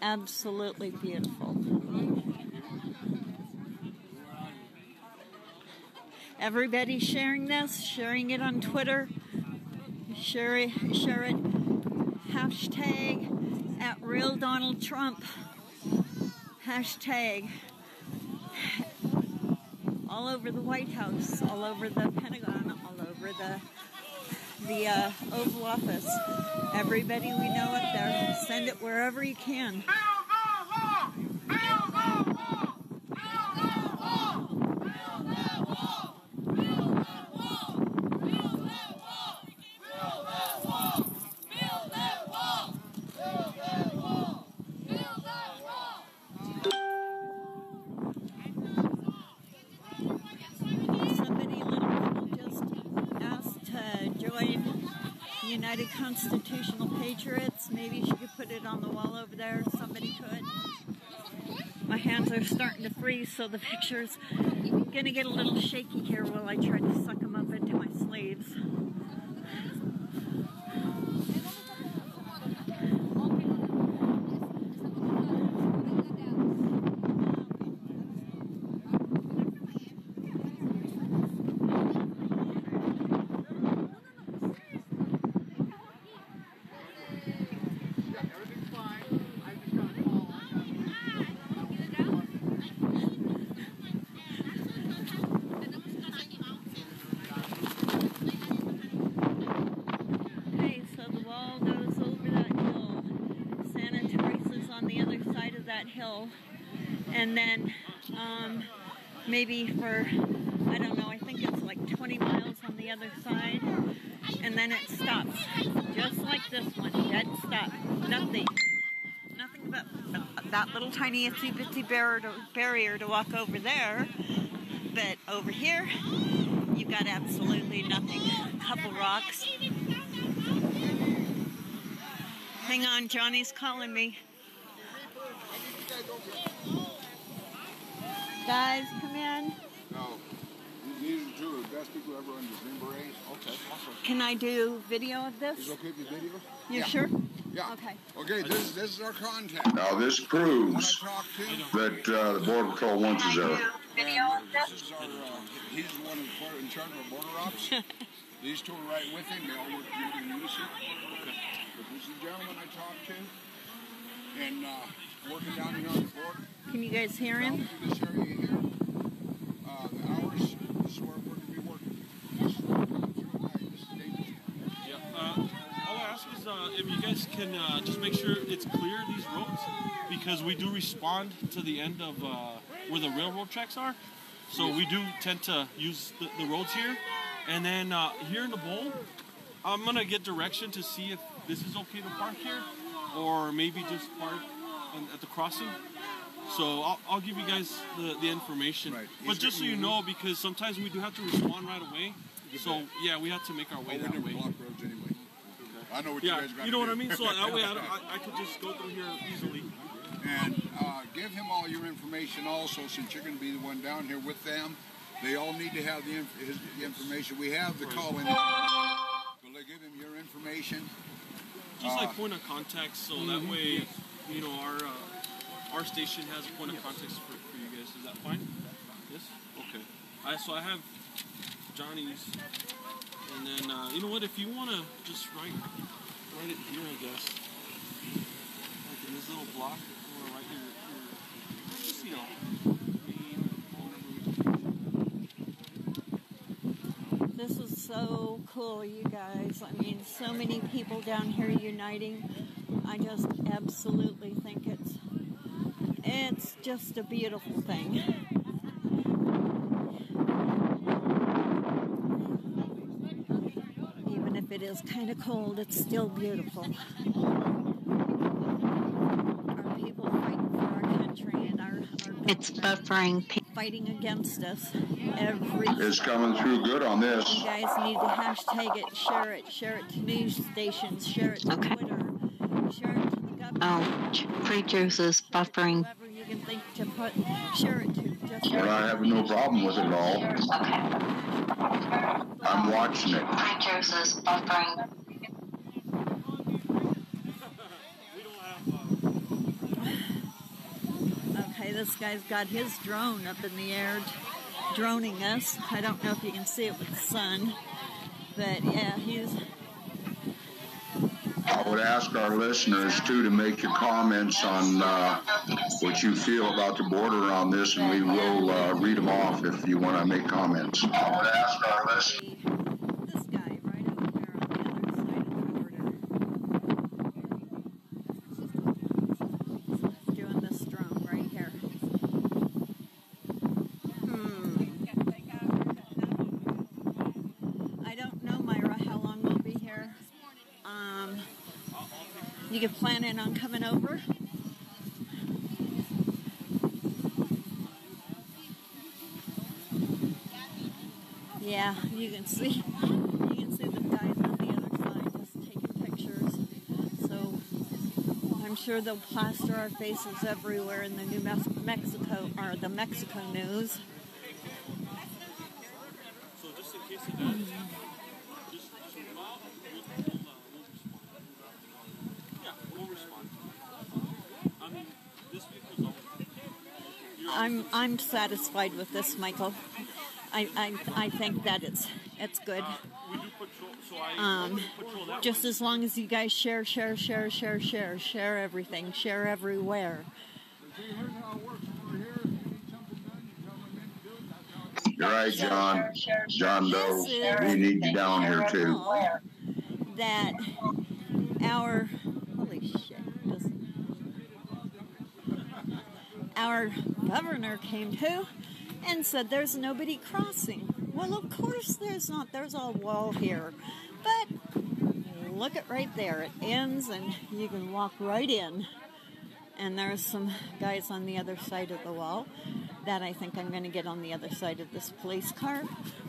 Absolutely beautiful. Everybody sharing this, sharing it on Twitter. Share it. Hashtag @RealDonaldTrump. Hashtag all over the White House, all over the Pentagon, all over the Oval Office. Everybody we know up there, send it wherever you can. United Constitutional Patriots. Maybe she could put it on the wall over there. Somebody could. My hands are starting to freeze, so the picture's gonna get a little shaky here while I try to suck them up into my sleeves. Hill, and then maybe for, I don't know, I think it's like 20 miles on the other side, and then it stops, just like this one, dead stop, nothing but that little tiny itsy bitsy barrier to walk over there, but over here, you've got absolutely nothing, a couple rocks. Hang on, Johnny's calling me. Guys, come in. No. These are two of the best people ever under Green Berets. Okay, awesome. Can I do video of this? Is it okay if you video? You sure? Yeah. Okay. Okay, this is our contact. Now this proves that the Border Patrol wants us there. Video of this? This is our, he's the one in charge of our border ops. These two are right with him. They all work together in unison. Okay. But this is the gentleman I talked to. And working down here on the border. Can you guys hear him? This area here, the hours, this is where we're going to be working. This is dangerous. Yeah. All I ask is if you guys can just make sure it's clear, these roads, because we do respond to the end of where the railroad tracks are. So we do tend to use the roads here. And then here in the bowl, I'm going to get direction to see if this is okay to park here, or maybe just park at the crossing. So I'll give you guys the information. Right. But just so you know, because sometimes we do have to respond right away. So yeah, we have to make our way that way. Block roads anyway. Okay. I know what you guys got. You know what I mean? So that way I could just go through here easily. And give him all your information also, since you're going to be the one down here with them. They all need to have the information. We have the call in. But they give him your information. Just like point of contact, so that way, you know, our station has a point of contact for you guys. Is that fine? Yes? Okay. So I have Johnny's, and then, you know what, if you want to just write it here, I guess. Like in this little block, you want to write your just, you know, name, phone number. This is so cool, you guys. I mean, so many people down here uniting. I just absolutely think it's just a beautiful thing. Even if it is kind of cold, it's still beautiful. Our people fighting for our country and our it's buffering. Fighting against us every It's coming through good on this. You guys need to hashtag it, share it to news stations, share it to Twitter, share it to the government. Oh, Preachers is buffering. Whoever you can think to put, share it to. Just Well, I have no problem with it all. I'm watching it. Preachers is buffering. Okay, this guy's got his drone up in the air, droning us. I don't know if you can see it with the sun, but yeah, he's... I would ask our listeners, too, to make your comments on what you feel about the border on this, and we will read them off if you want to make comments. I would ask our listeners. This guy right over there on the other side of the border. Doing this drone right here. I don't know, Myra, how long we'll be here. You can plan in on coming over. Yeah, you can see the guys on the other side just taking sure they'll plaster our faces everywhere in the Mexico or the Mexico news. So just in case of that, just we'll respond. I mean, this vehicle's over. I'm satisfied with this, Michael. I think that it's good. We do patrol, so I patrol that just as long as you guys share everything, share everywhere. You're right, John. John Doe, we need you down here too. That our our governor came to and said there's nobody crossing. Well, of course there's not. There's a wall here. But look at right there. It ends and you can walk right in. And there's some guys on the other side of the wall that I think I'm going to get on the other side of this police car.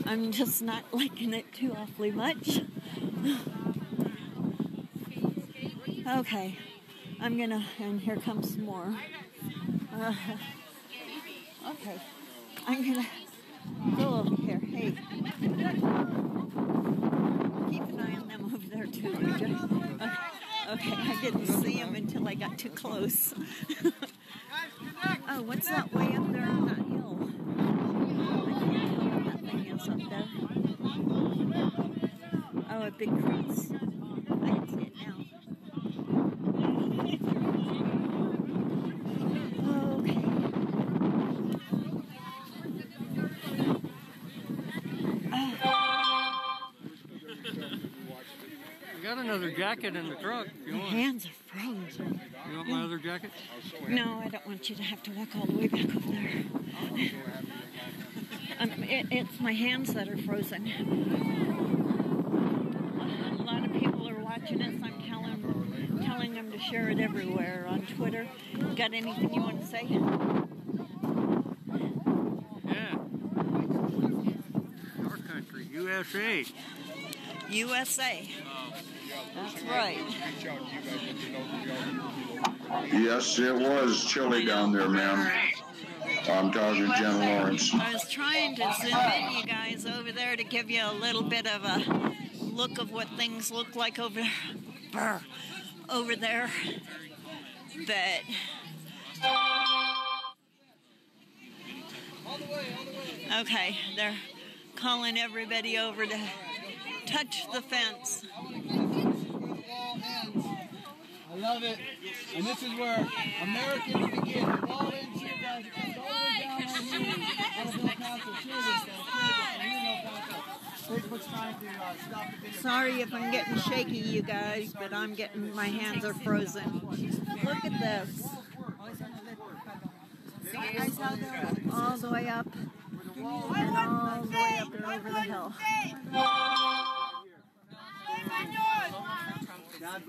I'm just not liking it too awfully much. Okay. I'm going to, and here comes some more. Okay. I'm going to go over here. Hey. Keep an eye on them over there, too, would you? Okay, I didn't see them until I got too close. Oh, what's that way up there on that hill? I can't tell what that thing is up there. Oh, a big crease. I can see it now. I got another jacket in the truck. If you My want. hands are frozen. You want my other jacket? No, I don't want you to have to walk all the way back over there. It's my hands that are frozen. A lot of people are watching us. I'm telling them to share it everywhere on Twitter. Got anything you want to say? Yeah. Our country, USA. USA. That's right. Yes, it was chilly down there, ma'am. I'm talking to Jen Lawrence. I was trying to zoom in, you guys, over there to give you a little bit of a look of what things look like over there. But okay, they're calling everybody over to touch the fence. I love it. And this is where Americans begin. The wall ends here, guys. It goes all the way down right here. Ellisville Council. Cheer this, Facebook's trying to stop the video. Sorry if I'm getting shaky, you guys, but I'm getting, my hands are frozen. Look at this. All the way up. And all the way up and over the hill.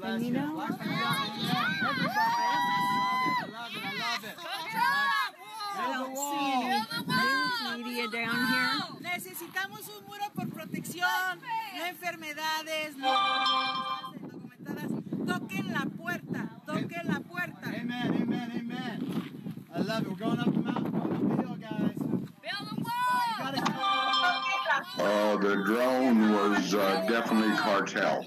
And you know, I don't see any news media down here. Necesitamos un muro por protección, no enfermedades, no documentadas. Toquen la puerta, toquen la puerta. Amen, amen, amen. I love it. We're going up the mountain, going up the hill, guys. Build a wall! Oh, the drone was definitely cartel.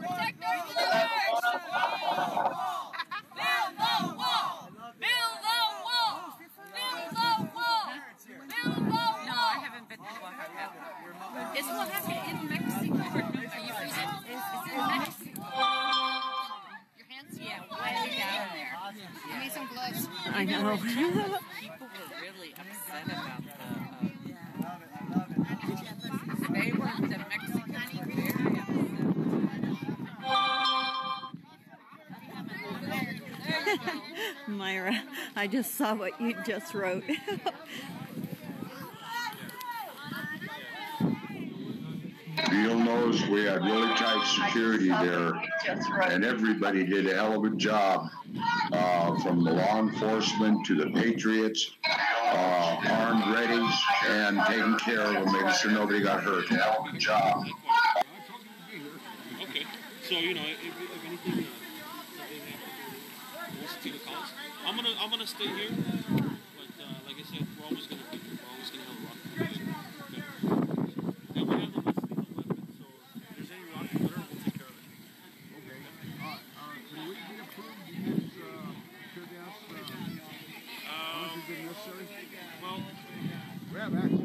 Is what happened in Mexico? Are you freezing? Is it in Mexico? Your hands? Yeah, way down there. Give me some gloves. I know. People were really upset about the. They were, the Mexicans were very upset. Myra, I just saw what you just wrote. You'll notice we had really tight security there, and everybody did a hell of a job, from the law enforcement to the Patriots, armed, ready, and taking care of them, making sure nobody got hurt. A hell of a job. Okay, so, you know, if anything, something happens, we'll see the call. gonna stay here, but like I said, we're always gonna be here. We're always gonna have a rock. And we have the list of weapons, so if there's any rock cutter, we'll take care of it. Okay. Can we be approved to use tear gas? How much is it necessary? Well, we have access.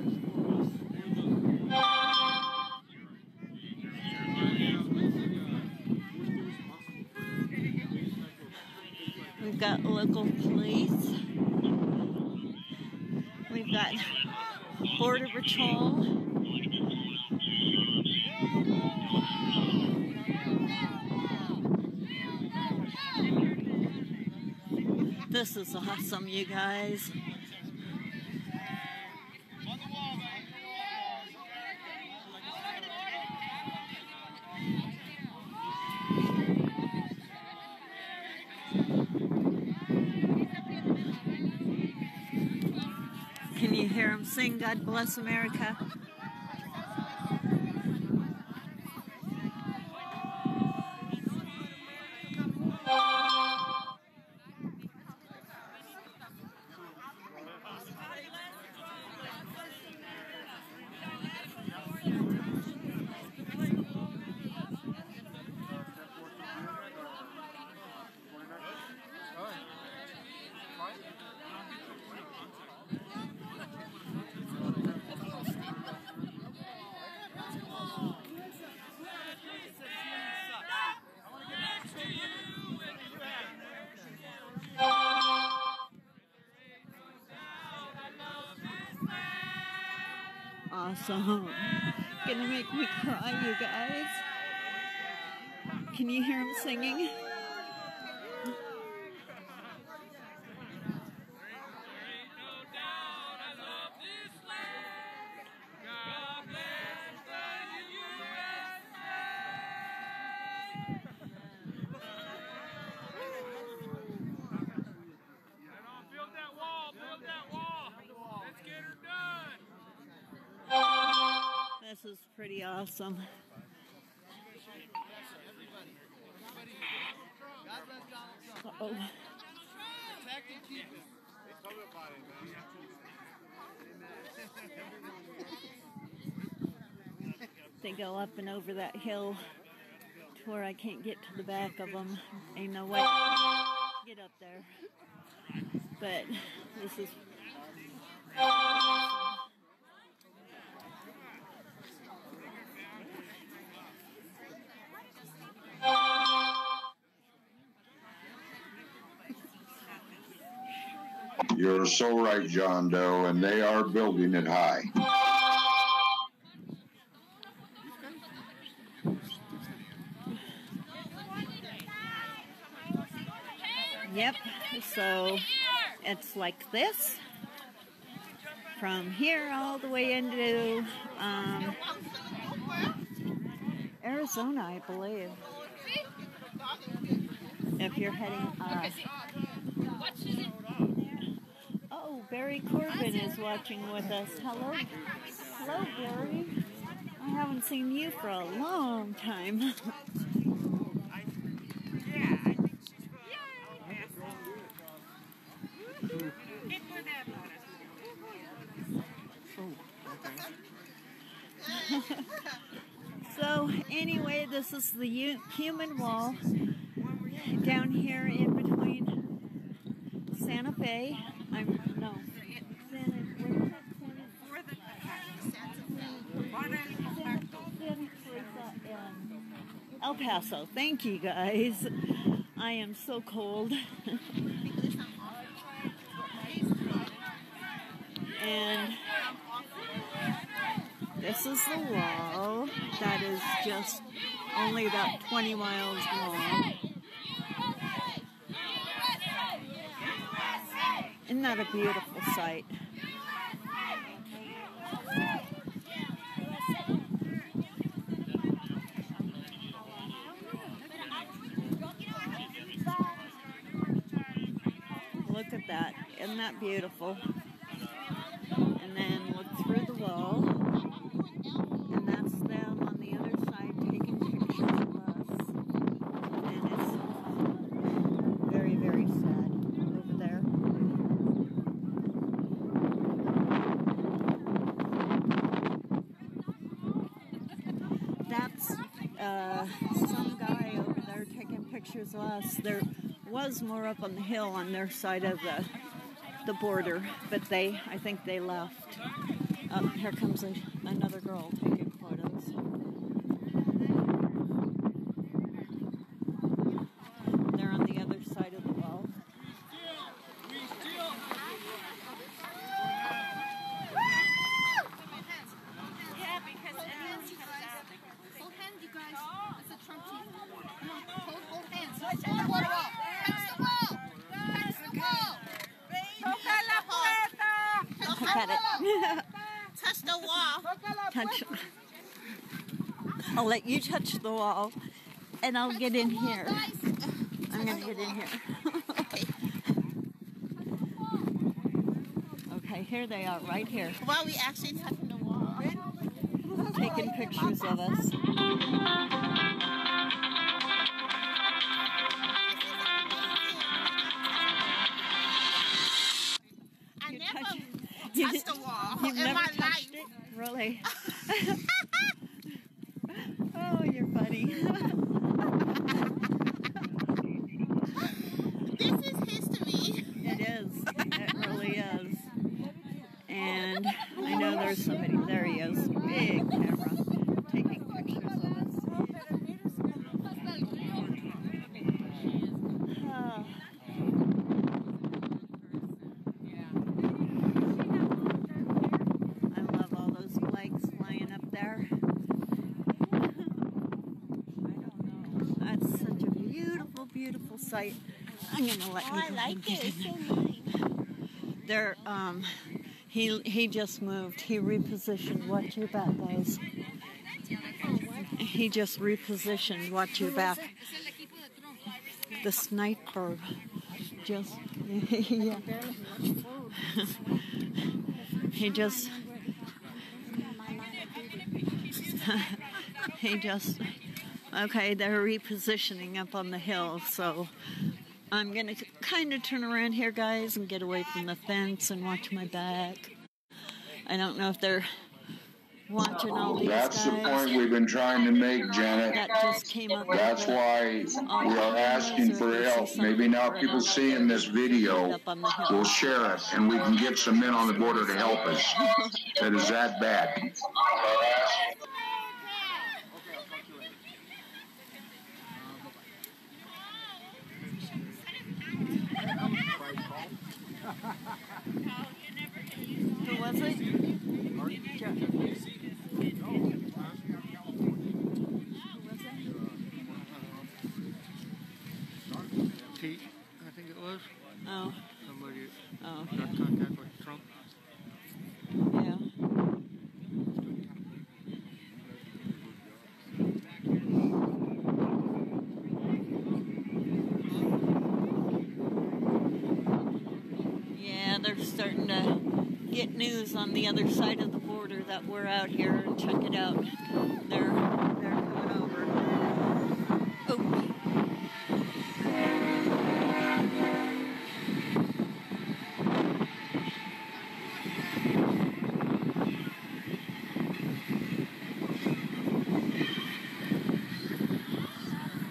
We've got local police. We've got Border Patrol. This is awesome, you guys. Can you hear him sing God Bless America? Awesome. Gonna make me cry, you guys. Can you hear him singing? This is pretty awesome. Uh-oh. They go up and over that hill to where I can't get to the back of them. Ain't no way to get up there. But this is awesome. You're so right, John Doe, and they are building it high. Yep, so it's like this. From here all the way into Arizona, I believe. If you're heading Oh, Barry Corbin is watching with us. Hello. Hello, Barry. I haven't seen you for a long time. So, anyway, this is the human wall down here in between Santa Fe. El Paso. Thank you, guys. I am so cold. And this is the wall that is just only about 20 miles long. Isn't that a beautiful sight? Look at that. Isn't that beautiful? And then look through the wall. And that's them on the other side taking pictures of us. And it's very, very sad over there. some guy over there taking pictures of us. There was more up on the hill on their side of the border, but I think they left. Here comes another girl taking photos. They're on the other side of the wall. Yeah, because hold hands, you guys. That's a Trump team. Come on, hold hands. Touch the wall. Touch the wall. Touch the wall. Toca la puerta. Look at it. Touch the wall. Touch. I'll let you touch the wall, and I'll get in here. I'm going to get in here. Okay, here they are, right here. Well, we actually touching the wall. Taking pictures of us. I never You touched the wall You've in never my touched life. it? Really? Oh, you're funny. This is history. It is. It really is. And I know there's somebody. There he is. Big camera. Taking pictures of us. Oh. I love all those flags flying up there. That's such a beautiful, beautiful sight. I'm gonna let you. I like it. It's so nice. There, he just moved. He repositioned. Watch your back, guys. He just repositioned. Watch your back. The sniper just, yeah. He just, okay, they're repositioning up on the hill, so I'm going to kind of turn around here, guys, and get away from the fence and watch my back. I don't know if they're watching all these That's guys. the point we've been trying to make, Janet. That just came up. That's why we are asking for help. Maybe now people seeing this video will share it, and we can get some men on the border to help us. That is that bad. Who was it? Pete, I think it was. Oh. Somebody Oh. got contact with Trump. Yeah. Yeah, they're starting to get news on the other side of the border that we're out here, and check it out. They're coming over. Oh.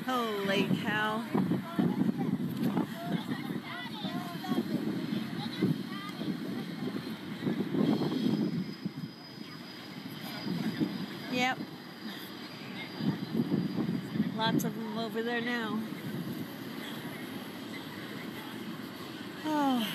Holy cow. Yep. Lots of them over there now. Oh.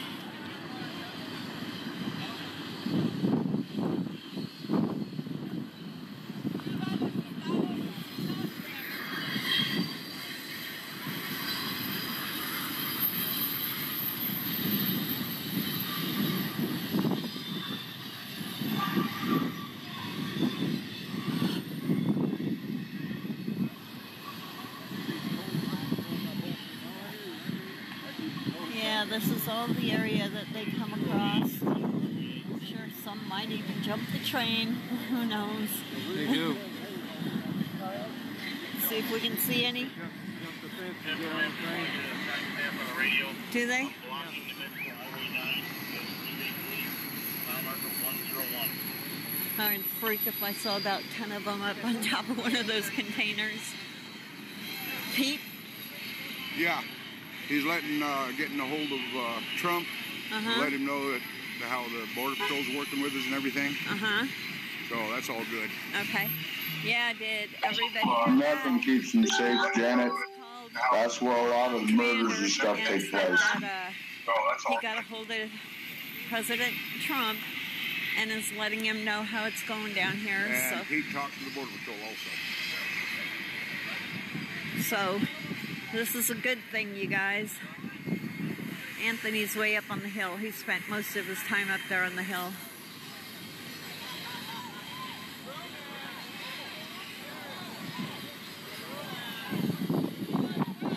Yeah, this is all the area that they come across. I'm sure some might even jump the train. Who knows? They do. See if we can see any. Do they? I would freak if I saw about 10 of them up on top of one of those containers. Pete? Yeah, he's getting a hold of Trump, let him know that how the Border Patrol's working with us and everything. So that's all good. Okay. Yeah, did everybody... Nothing keeps them safe, Janet. That's where a lot of the murders and stuff take place. He got a hold of President Trump and is letting him know how it's going down here. And he talked to the Border Patrol also. So this is a good thing, you guys. Anthony's way up on the hill. He spent most of his time up there on the hill.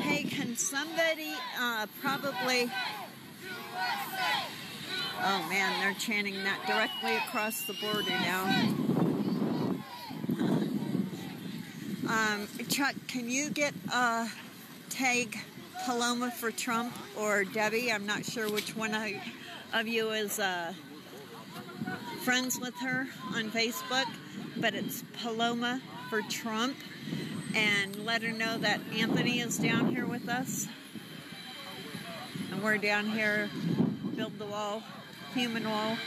Hey, can somebody probably... Oh man, they're chanting that directly across the border now. Chuck, can you get tag Paloma for Trump or Debbie? I'm not sure which one of you is friends with her on Facebook, but it's Paloma for Trump, and let her know that Anthony is down here with us, and we're down here, build the wall, human wall.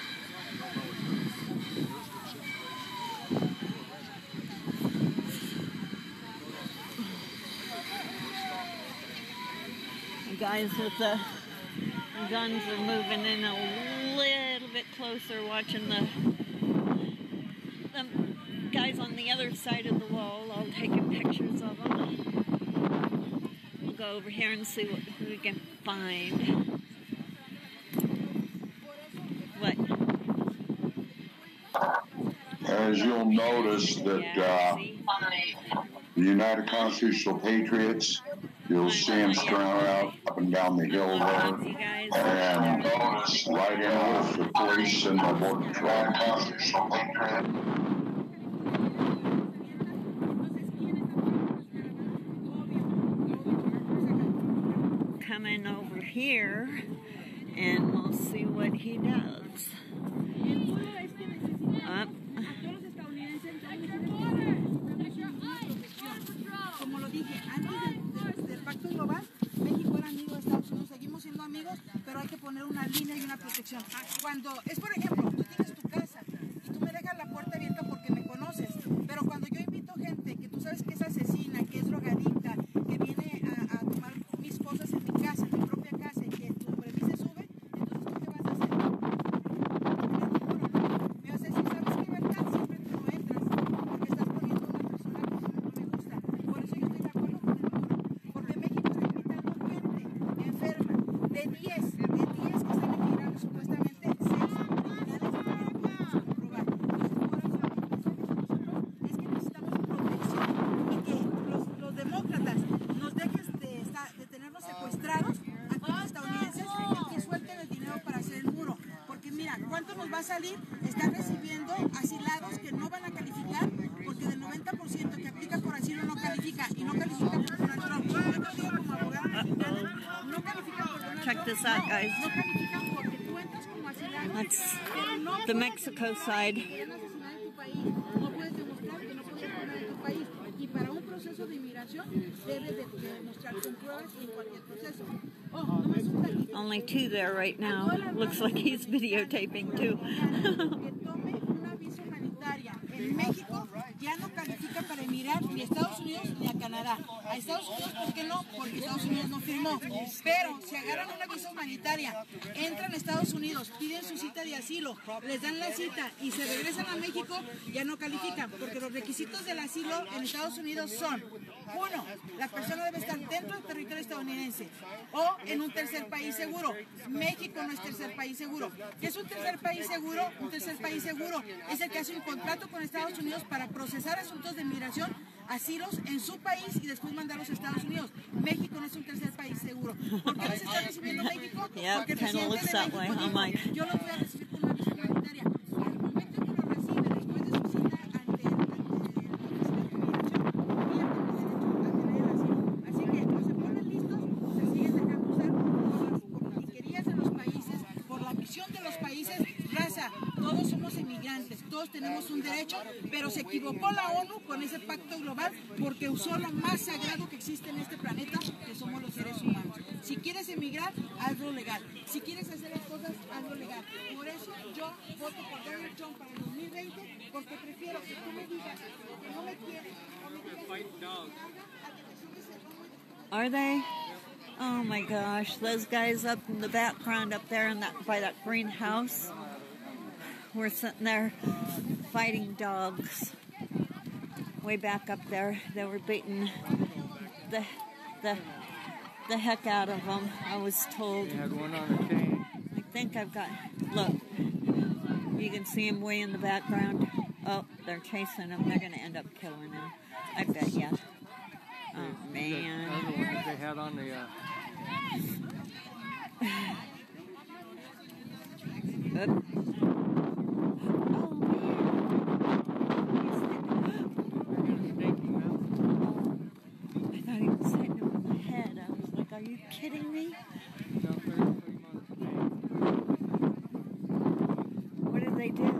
The guys with the guns are moving in a little bit closer, watching the guys on the other side of the wall, all taking pictures of them. We'll go over here and see what we can find. What? As you'll notice that the United Constitutional Patriots, you'll see them strewn out up and down the hill there. And right in with the police and the Border Patrol Constitutional Patriots. Coming over here, and we'll see what he does. Up. Como lo dije, antes del Pacto Global, México era amigo de Estados Unidos, seguimos siendo amigos, pero hay que poner una línea y una protección. Cuando es, por ejemplo, tú tienes tu casa y tú me dejas la puerta abierta porque me conoces, pero cuando yo invito gente que tú sabes que es asesina, que es drogadicta, que viene a tomar mis cosas en mi casa, en mi propia casa, y que tu premisa se sube, entonces tú qué vas a hacer. Me vas a decir, ¿sabes qué, verdad? Siempre tú no entras porque estás poniendo a una persona que no me gusta. Por eso yo estoy de acuerdo con el muro, porque México está invitando gente enferma de 10 que están emigrando supuestamente, 6 son criminales y no lo podemos comprobar. Entonces, es que necesitamos protección y que los demócratas nos dejen de tenernos secuestrados aquí los estadounidenses y que suelten el dinero para hacer el muro. Porque mira, ¿cuánto nos va a salir? Están recibiendo asilados que no van a calificar porque del 90% que aplica por asilo no califica y no califica por Donald Trump. Yo te digo como abogada mexicana, no califica por Donald Trump. Check this out, guys. No califican porque tú entras como asilado, That's pero no the Mexico side. no puedes demostrar que no puedes poner en tu país. Y para un proceso de inmigración debe de demostrar con pruebas en cualquier proceso. Oh, no me asusta aquí. Only 2 there right now. Looks like he's videotaping too. Que tome una visa humanitaria. En México ya no califica para emigrar ni a Estados Unidos ni a Canadá. A Estados Unidos, ¿por qué no? Porque Estados Unidos no firmó. Pero si agarran una visa humanitaria, entran a Estados Unidos, piden su cita de asilo, les dan la cita y se regresan a México, ya no califican. Porque los requisitos del asilo en Estados Unidos son: 1, la persona debe estar dentro del territorio estadounidense o en un tercer país seguro. México no es tercer país seguro. ¿Qué es un tercer país seguro? Un tercer país seguro es el que hace un contrato con Estados Unidos para procesar asuntos de migración, asilos en su país y después mandarlos a Estados Unidos. México no es un tercer país seguro. ¿Por qué los está recibiendo México? Porque el presidente de México dijo, yo los voy a recibir con una visa humanitaria. Al momento que lo recibe, después de su cita ante el así que o se ponen listos o se siguen dejando usar por las porquerías de los países, por la visión de los países. Raza, todos somos emigrantes, todos tenemos un derecho, pero se equivocó la ONU con ese pacto global porque usó lo más sagrado que existe en este planeta, que somos los seres humanos. Si quieres emigrar, hazlo legal. Si quieres hacer las cosas, hazlo legal. Por eso yo voto por Donald Trump para el 2020, porque prefiero que tú me digas que no me quieres o me digas que Are they? Oh my gosh, those guys up in the background up there in that by that green house were sitting there fighting dogs. Way back up there, they were beating the heck out of them, I was told. They had one on a chain. I think I've got, look, you can see him way in the background. Oh, they're chasing him. They're going to end up killing him. I bet ya. Oh, man. The other one that they had on the... I thought he was hitting him on the head. I was like, are you kidding me? What did they do?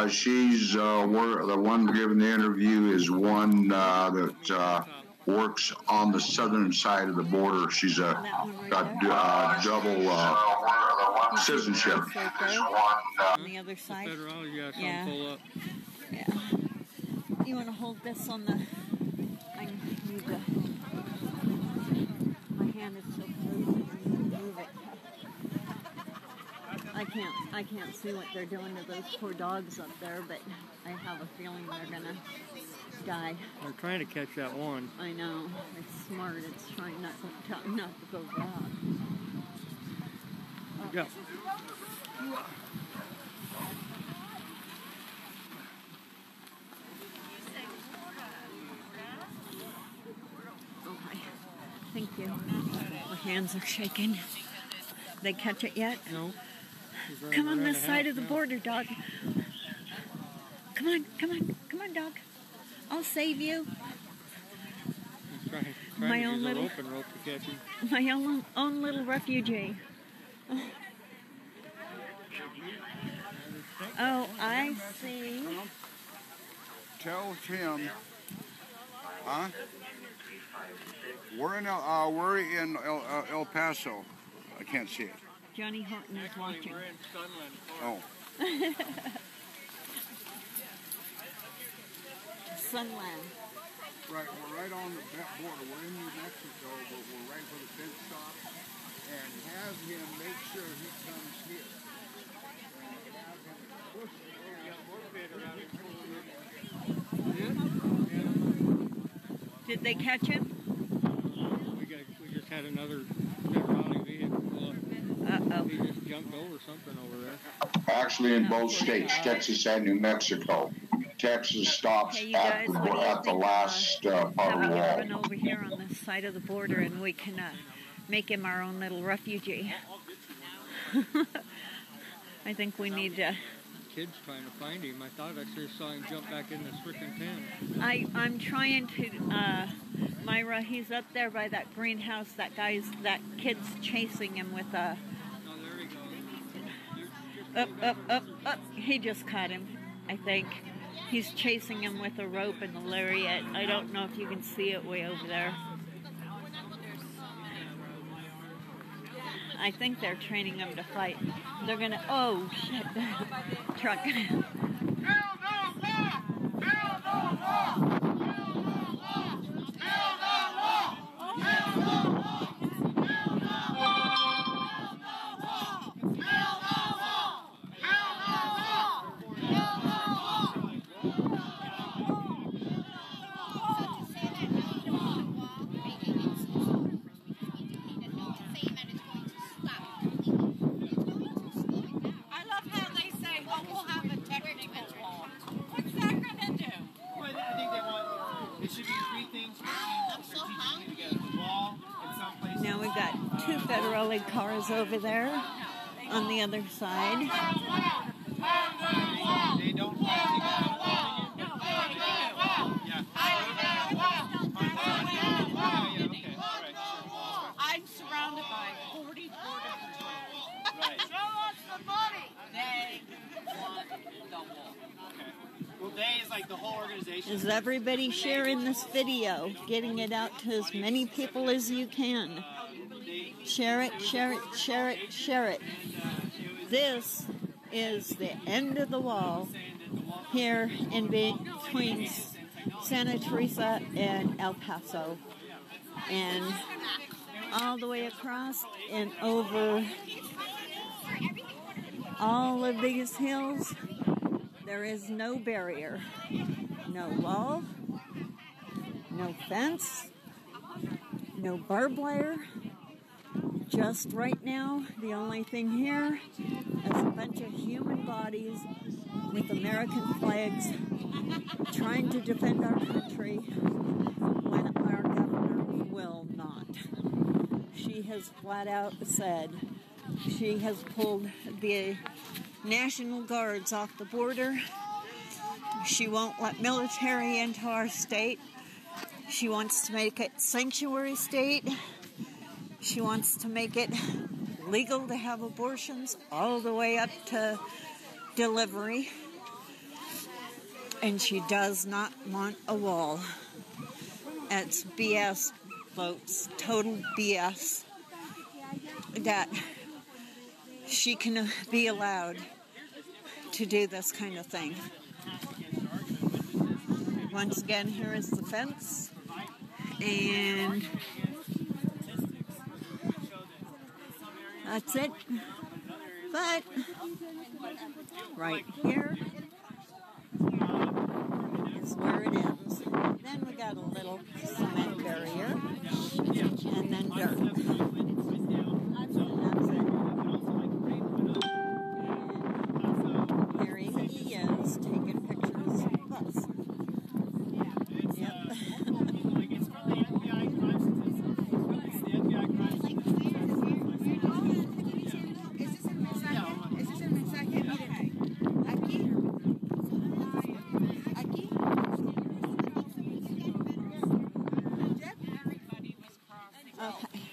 She's the one giving the interview is one that works on the southern side of the border. She's got double citizenship. On the other side? Yeah. Yeah. You want to hold this on the... I need to... My hand is so frozen. I need to move it. I can't see what they're doing to those poor dogs up there, but I have a feeling they're gonna die. They're trying to catch that one. I know. It's smart. It's trying not to go wrong. Go. Okay. Thank you. My hands are shaking. They catch it yet? No. Come on this side of the border, dog. Come on, dog. I'll save you. My own little rope to catch him. My own little refugee. Oh, I see. Tell Tim, huh? We're in El Paso. I can't see it. Johnny Horton is watching. Oh. Sunland. Right, we're right on the border. We're in New Mexico, but we're right where the fence stops. And have him make sure he comes here. Did they catch him? We just had another federal vehicle. Uh-oh. He just jumped over something over there. Actually, in both states, Texas and New Mexico. Texas stops at the last part of the How wall. about you run over here on this side of the border and we can make him our own little refugee. I think we need to... Kids trying to find him. I thought I just saw him jump back in the freaking tent. I'm trying to, Myra, he's up there by that greenhouse. That kid's chasing him with a... Oh, there he goes. Up. He just caught him, I think. He's chasing him with a rope and a lariat. I don't know if you can see it way over there. I think they're training him to fight. They're gonna... Oh, shit. Truck. Now we've got two federal cars over there on the other side. They don't they is like the whole organization. Is everybody sharing this video? Getting it out to as many people as you can. Share it, share it, share it, share it. This is the end of the wall here in between Santa Teresa and El Paso. And all the way across and over all of these hills, there is no barrier, no wall, no fence, no barbed wire. Just right now, the only thing here is a bunch of human bodies with American flags trying to defend our country when our governor will not. She has flat out said she has pulled the National Guards off the border. She won't let military into our state. She wants to make it sanctuary state. She wants to make it legal to have abortions all the way up to delivery. And she does not want a wall. It's BS, folks. Total BS. That she can be allowed to do this kind of thing. Once again, here is the fence. And that's it. But right here is where it ends. Then we got a little cement barrier and then dirt. That's it. And here he is taking pictures of us.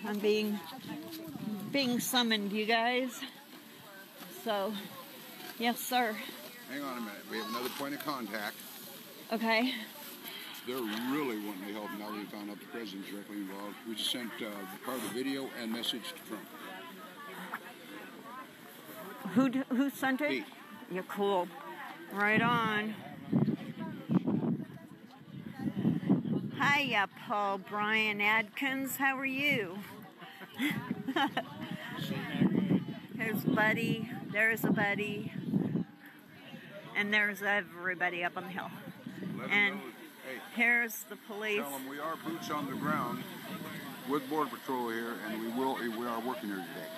I'm being summoned, you guys. So, yes, sir. Hang on a minute. We have another point of contact. Okay. They're really wanting to help now that we found out the president's directly involved. We just sent part of the video and message to Trump. Who sent it? Pete. You're cool. Right on. Hiya, Paul Brian Adkins. How are you? Here's Buddy. There's a Buddy. And there's everybody up on the hill. And here's the police. Tell them we are boots on the ground with Border Patrol here, and we are working here today.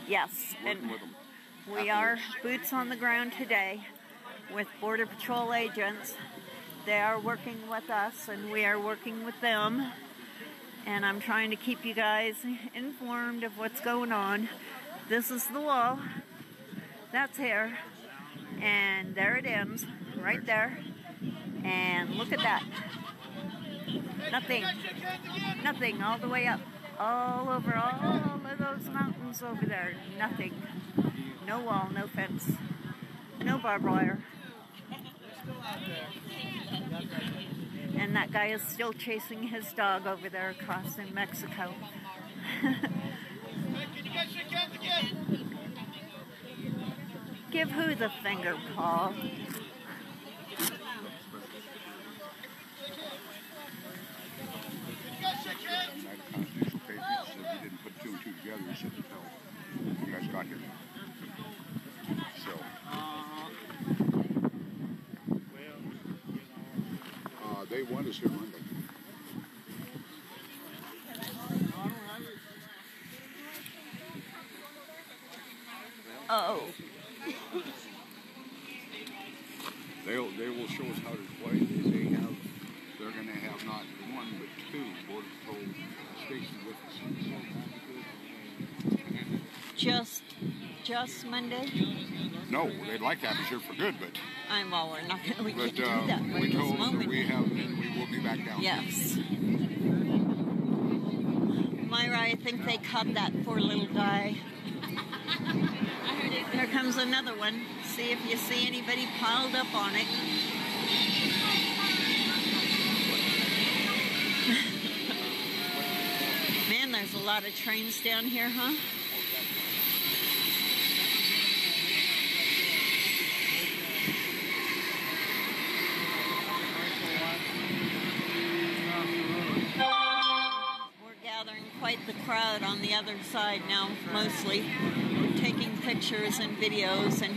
Yes. Working with them. We are boots on the ground today with Border Patrol agents. They are working with us, and we are working with them. And I'm trying to keep you guys informed of what's going on. This is the wall. That's here. And there it ends, right there. And look at that. Nothing. Nothing all the way up. All over all of those mountains over there. Nothing. No wall, no fence. No barbed wire. And that guy is still chasing his dog over there across in Mexico. Give who the finger, Paul? United Constitutional Patriots said we didn't put two and two together. He said, no, you guys got here. So, they want us here Monday. Oh. They will show us how to play. They're going to have not one but two Border Patrol stations with us. Just Monday? No, they'd like to have us here for good, but we're not. We can't do that right we this told them moment. we will be back down. Yes. Myra, I think they caught that poor little guy. Here comes another one. See if you see anybody piled up on it. lot of trains down here, huh? We're gathering quite the crowd on the other side now, mostly. We're taking pictures and videos, and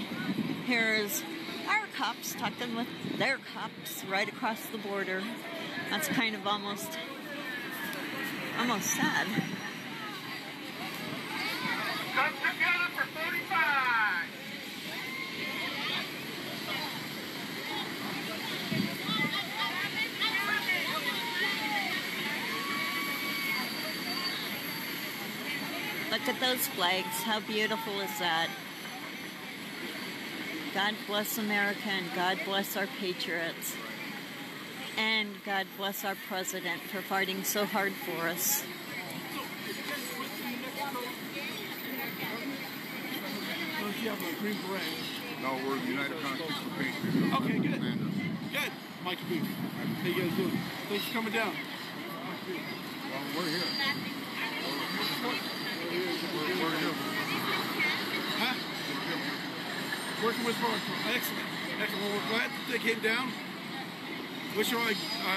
here's our cops talking with their cops right across the border. That's kind of almost sad. Come together for 45. Look at those flags. How beautiful is that? God bless America, and God bless our patriots. And God bless our president for fighting so hard for us. No, we're the United Constitutional Patriots. Okay, good. Good. Mike Booth. How you guys doing? Thanks for coming down. Well, we're here. We're here. Huh? Working with Mark. Excellent. Excellent. Well, we're glad that they came down. I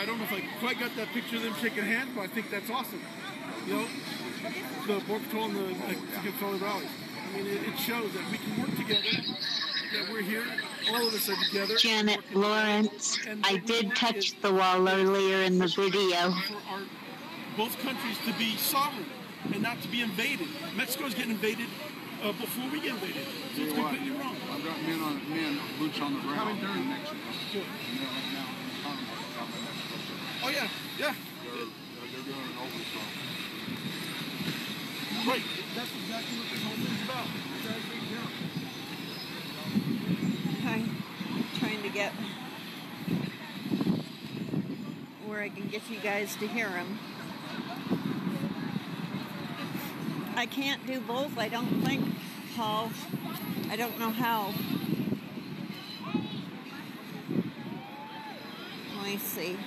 don't know if I quite got that picture of them shaking hands, but I think that's awesome. You know, the Border Patrol and the Mexican Fellow Rallies. I mean, it shows that we can work together, that we're here, all of us are together. Janet Lawrence, I did touch the wall earlier in the video. For both countries to be sovereign and not to be invaded. Mexico's getting invaded before we get invaded. So it's completely wrong. I've got men, boots on the ground in Mexico. And they're right now in the Congress down by Mexico. Oh, yeah, yeah. They're doing an overthrow. Right, that's exactly what this whole thing's about. I'm trying to get where I can get you guys to hear him. I can't do both, I don't think, Paul. I don't know how. Let me see.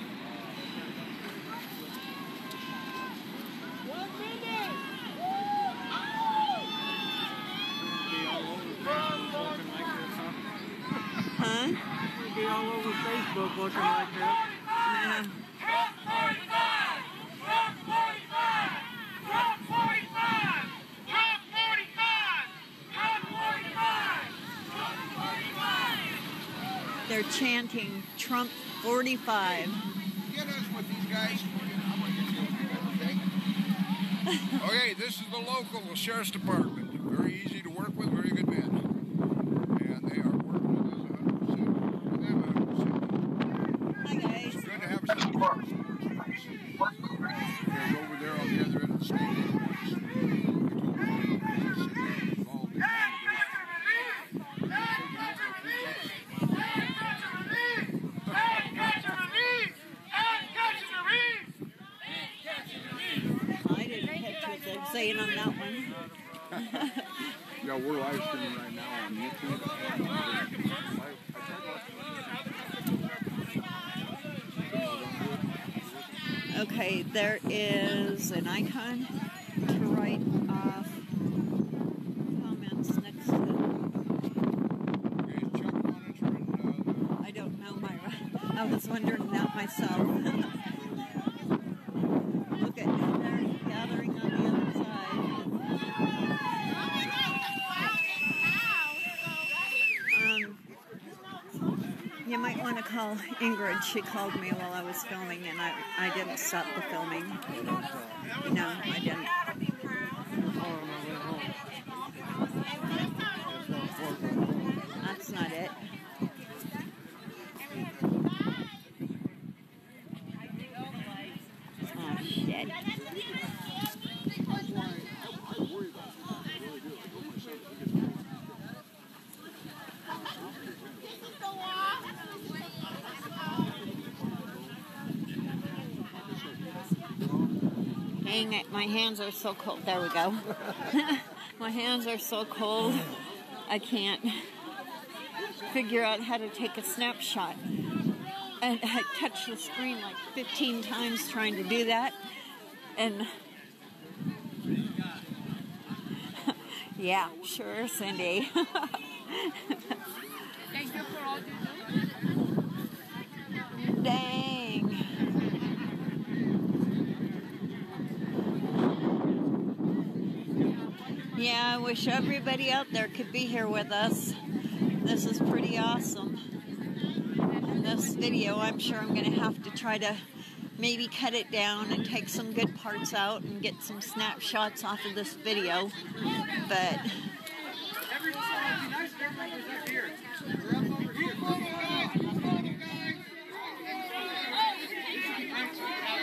Huh? We'll be all over Facebook looking like that. Yeah. Trump 45! Trump 45! Trump 45! Trump 45! Trump 45! Trump 45! They're chanting Trump 45. Get us with these guys. I'm going to get you okay? Okay, this is the local sheriff's department. Very easy to work with, very good men. And they are working with us 100%. With them 100%. Hi, guys. It's good to have a sheriff's department. They're over there on the other end of the state. Saying on that one. Yeah, we're live streaming right now on YouTube. Okay, there is an icon to write off comments next to it. I don't know, Myra. I was wondering that myself. Look at down there gathering on the other side. You might want to call Ingrid. She called me while I was filming, and I didn't stop the filming. No, I didn't. That's not it. Oh, shit. Dang it, my hands are so cold. There we go. My hands are so cold, I can't figure out how to take a snapshot. And I touched the screen like 15 times trying to do that. And Yeah, sure, Cindy. Thank you for all you do. Dang. Yeah, I wish everybody out there could be here with us. This is pretty awesome. And this video, I'm sure I'm going to have to try to maybe cut it down and take some good parts out and get some snapshots off of this video. But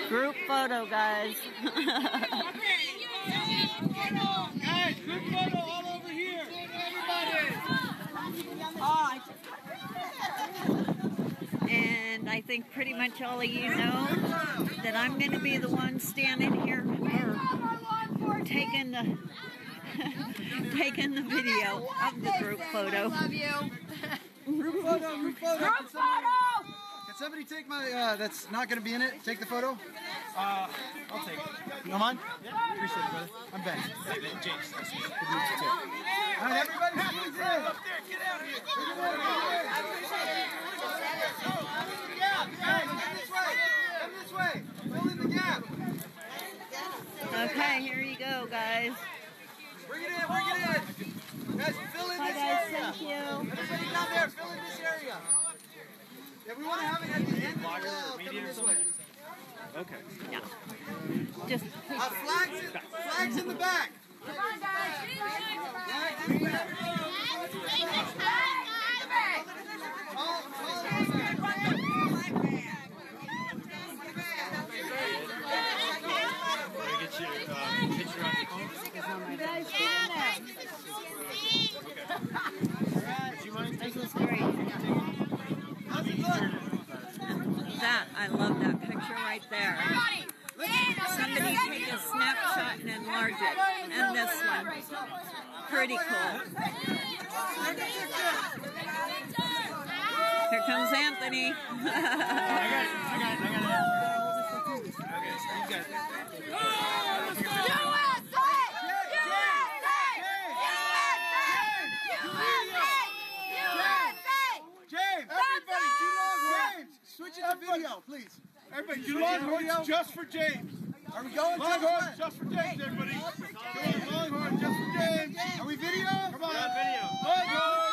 group photo, guys. Guys, group photo all over here. And I think pretty much all of you know that I'm going to be the one standing here or taking the taking the video of the group photo. Group photo, group photo. Group photo! Can somebody take my, that's not going to be in it, take the photo? I'll take it. You don't mind? Yeah. Appreciate it, brother. I'm Ben. Hey, Ben. James. Good to meet you, too. All right, everybody, please in. Up there, get out of here. I appreciate it. Guys, come this way. Come this way. Fill in the gap. Okay, here you go, guys. Bring it in, bring it in. Guys, fill in this area. Thank you. Everybody down there, fill in this area. Yeah, we want to have it at the end. Coming this way. Okay. Yeah. Just flags in the back. Come on, guys. Get your picture on the phone. Guys, get in there. Would you mind taking This is great. How's it look? That, I love that picture right there. Somebody take a snapshot and enlarge it. And this one. Pretty cool. Here comes Anthony. I got it. Okay, so you got it. Switch it to video, please. Everybody, do Longhorns just for James. Are we going? Longhorns just for James, everybody. Longhorns just for James. Are we video? Come on. Yeah, video. Longhorns.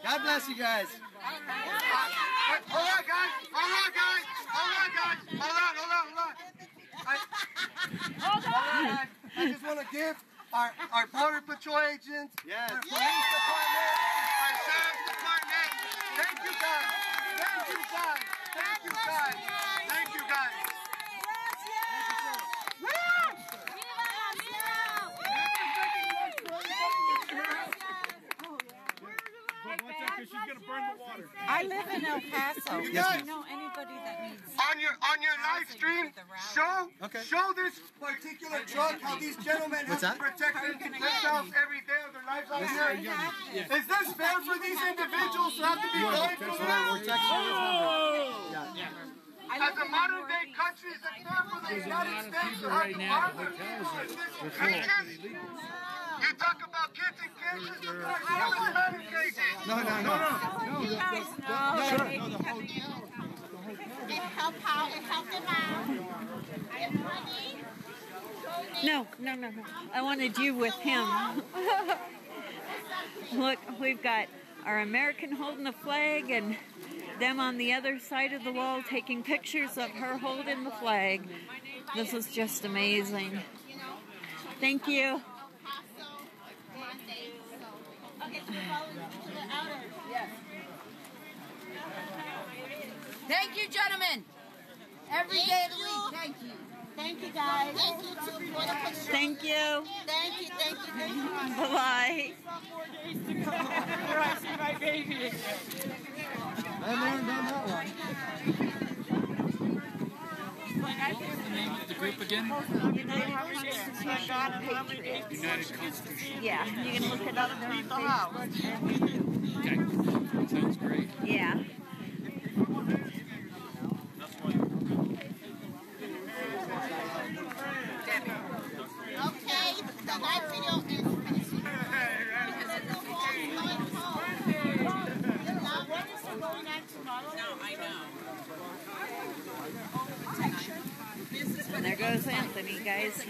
God bless you guys. Hold on, guys. I just want to give our Border Patrol agents, our police department, our sheriff's department. Thank you guys. She's gonna burn the water. I live in El Paso. You Do guys, you know anybody that needs On your live stream, show this particular truck how these gentlemen have to protect themselves every day of their lives out here. Is this fair for these individuals to have to be going through this? As a modern day country, is it fair for the United States to have to bother this? You talk about kids and kids, you guys have human cases. No. You guys Help them out. No. I wanted you with him. Look, we've got our American holding the flag and them on the other side of the wall taking pictures of her holding the flag. This is just amazing. Thank you. Thank you, gentlemen. Every day of the week. Thank you. Thank you, guys. Thank you, too, for the picture. Thank you. Thank you, thank you, thank you. Bye-bye. Where I see my baby. I learned on that one. What's the name of the group again? United Constitutional Patriots. United Constitutional. Yeah, you can look it up underneath the house. Okay, sounds great. Yeah. Okay, the live video is finishing. Because it's a No, I know. And there goes Anthony, guys.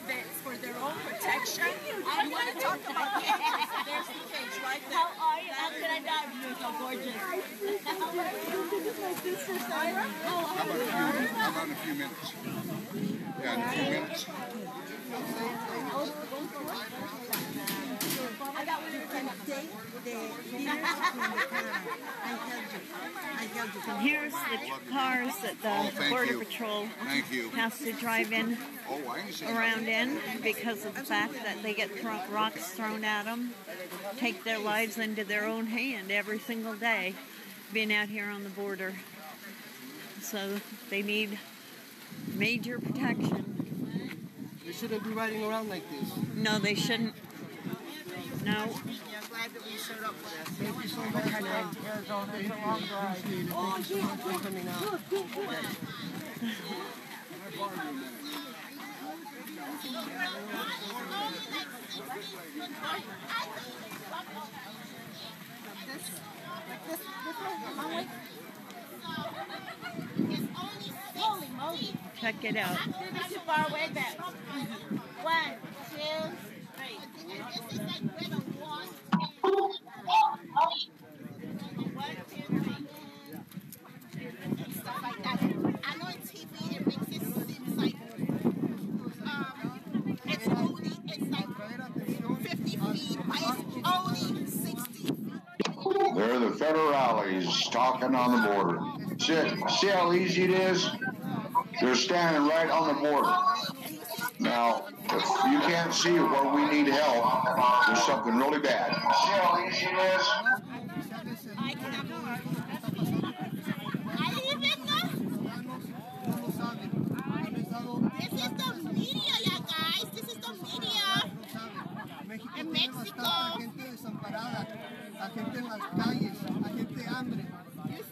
That's for their own protection. I want to talk about that. There's the cage right there. How are you? How can I die? You're so gorgeous. How about in a few minutes? Yeah, in a few minutes. And here's the cars that the Border Patrol has to drive in around in because of the fact that they get rocks thrown at them, take their lives into their own hand every single day, being out here on the border. So they need major protection. They shouldn't be riding around like this. No, they shouldn't. No. I'm glad that we showed up for that. Thank you so much, man. Arizona, it's a long drive. Oh, yeah. For coming out. Check it out. Too far away back. 1, 2, 3. This is like where the walls. 1, 2, 3. Stuff like that. I know in TV it makes it seem like it's only like 50 feet, but it's only 60 feet. They're the federales talking on the border. See how easy it is? They're standing right on the border. Now, if you can't see where we need help, there's something really bad. See how easy it is? This is the media, ya guys. This is the media in Mexico. You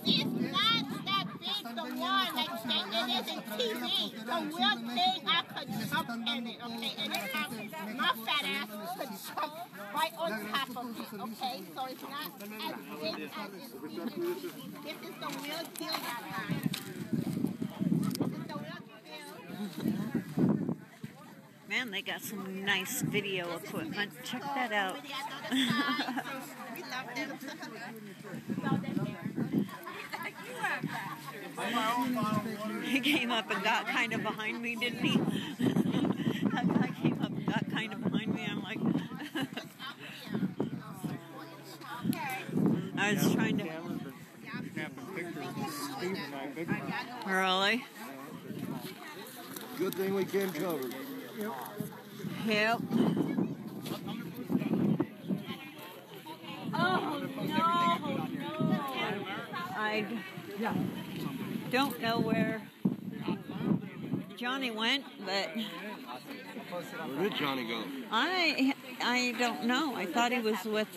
see, it's not that big, the one like it is in TV. The real thing, I could jump in it, okay? And my fat ass could jump right on top of it, okay? So it's not as big as in TV. This is the real deal, ya guys. Man, they got some nice video equipment. Check that out. He came up and got kind of behind me, didn't he? That guy came up and got kind of behind me. I'm like, I was trying to. Really? Good thing we came covered. Yep. Oh, no. I don't know where Johnny went, but Where did Johnny go? I don't know. I thought he was with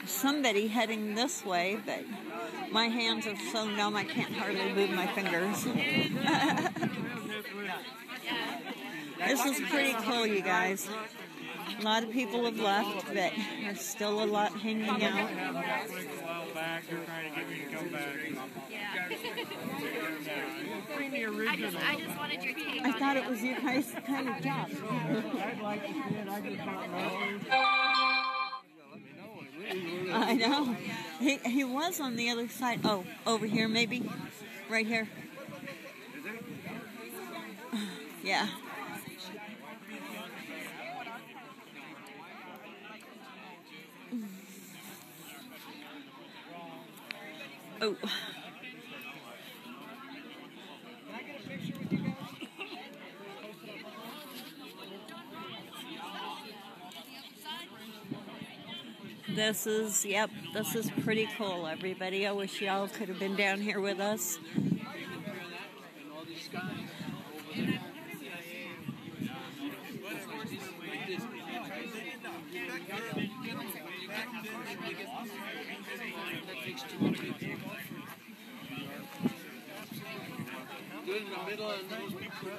somebody heading this way, but my hands are so numb I can't hardly move my fingers. This is pretty cool, you guys. A lot of people have left, but there's still a lot hanging out. I just wanted your take. I thought it was your guys' kind of job. I'd like to see it. I just don't know. I know. He was on the other side. Oh, over here maybe? Right here. Yeah. Oh. This is pretty cool, everybody. I wish y'all could have been down here with us. Good in the middle of those people.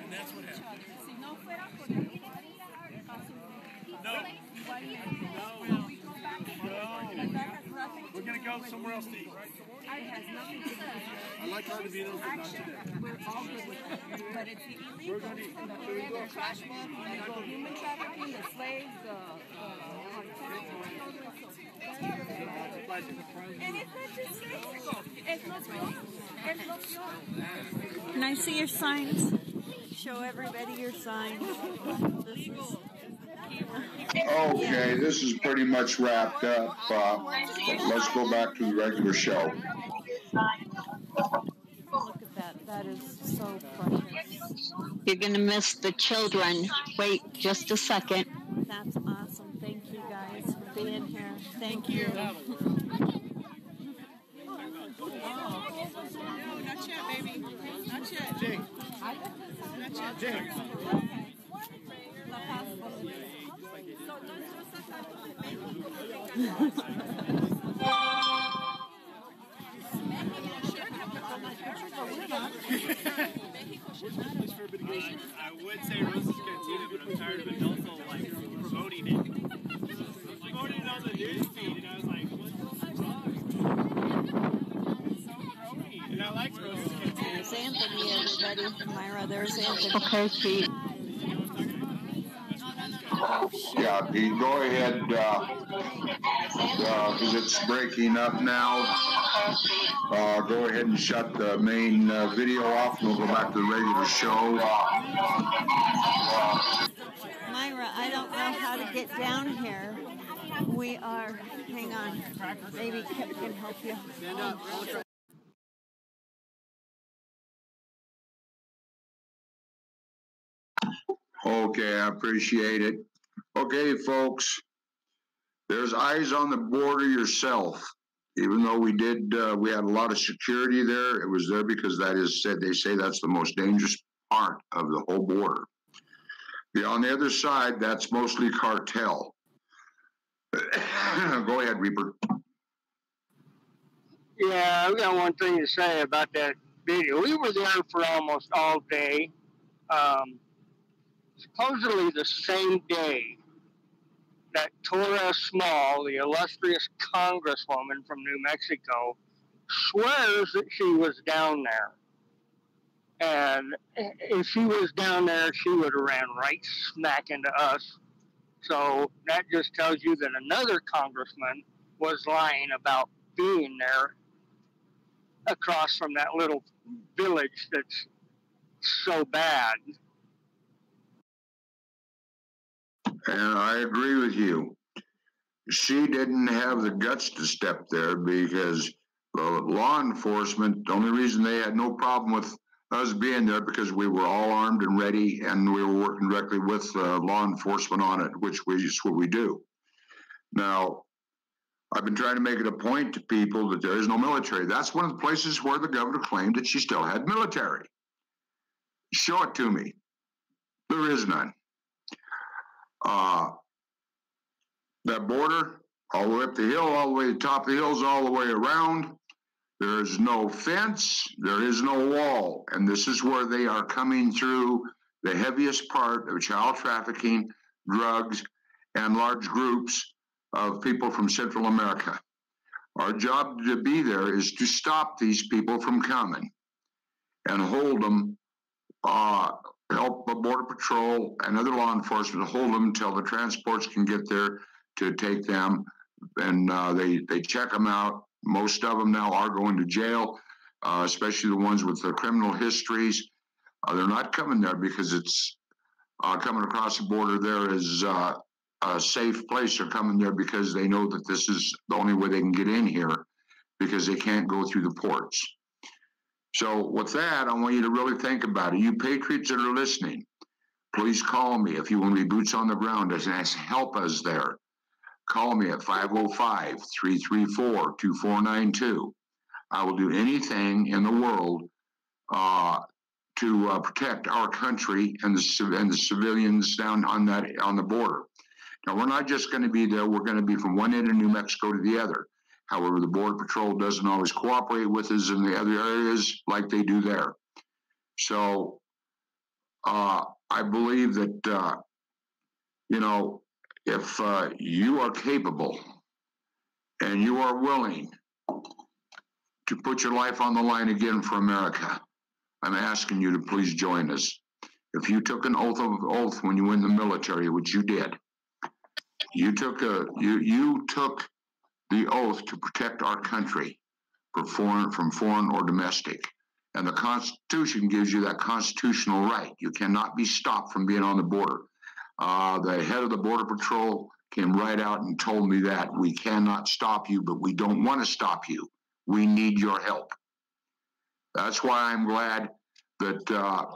And that's what happened. No. We're going to go somewhere else to eat. I like how to be able to not today. We're all good with that. But it's illegal. The trash mud, illegal human trafficking, the slaves, and it's not just it's not pure. It's not pure. Can I see your signs? Show everybody your signs. Okay, this is pretty much wrapped up. Let's go back to the regular show. Look at that. That is so precious. You're going to miss the children. Wait just a second. That's awesome. Thank you guys for being here. Thank you. Not yet, baby. Not yet. Jake. Not yet. Jake. I would say Rosa's Cantina, but I'm tired of it also like promoting it. Promoting it on the news feed, and I was like, what's wrong? It's so grody. And I like Rosa's Cantina. There's Anthony, everybody. Myra, there's Anthony. Okay, Pete. Yeah, Pete, go ahead, because it's breaking up now. Go ahead and shut the main video off, and we'll go back to the regular show. Myra, I don't know how to get down here. We are, hang on, maybe Kip can help you. Stand up. Okay, I appreciate it. Okay, folks, there's eyes on the border yourself. Even though we had a lot of security there, it was there because they say that's the most dangerous part of the whole border. On the other side, that's mostly cartel. Go ahead, Reaper. Yeah, I've got one thing to say about that video. We were there for almost all day. Supposedly the same day that Tora Small, the illustrious congresswoman from New Mexico, swears that she was down there. And if she was down there, she would have ran right smack into us. So that just tells you that another congressman was lying about being there across from that little village that's so bad. And I agree with you. She didn't have the guts to step there because law enforcement, the only reason they had no problem with us being there because we were all armed and ready and we were working directly with law enforcement on it, which is what we do. Now, I've been trying to make it a point to people that there is no military. That's one of the places where the governor claimed that she still had military. Show it to me. There is none. That border, all the way up the hill, all the way to the top of the hills, all the way around, there is no fence, there is no wall. And this is where they are coming through the heaviest part of child trafficking, drugs, and large groups of people from Central America. Our job to be there is to stop these people from coming and hold them, help the Border Patrol and other law enforcement hold them until the transports can get there to take them, and they check them out. Most of them now are going to jail, especially the ones with the criminal histories. They're not coming there because it's coming across the border there is a safe place. They're coming there because they know that this is the only way they can get in here because they can't go through the ports. So with that, I want you to really think about it. You patriots that are listening, please call me if you want to be boots on the ground and help us there. Call me at 505-334-2492. I will do anything in the world to protect our country and the civilians down on the border. Now, we're not just going to be there. We're going to be from one end of New Mexico to the other. However, the Border Patrol doesn't always cooperate with us in the other areas like they do there. So I believe that, if you are capable and you are willing to put your life on the line again for America, I'm asking you to please join us. If you took an oath when you were in the military, which you did, you took the oath to protect our country from foreign or domestic. And the Constitution gives you that constitutional right. You cannot be stopped from being on the border. The head of the Border Patrol came right out and told me that we cannot stop you, but we don't want to stop you. We need your help. That's why I'm glad that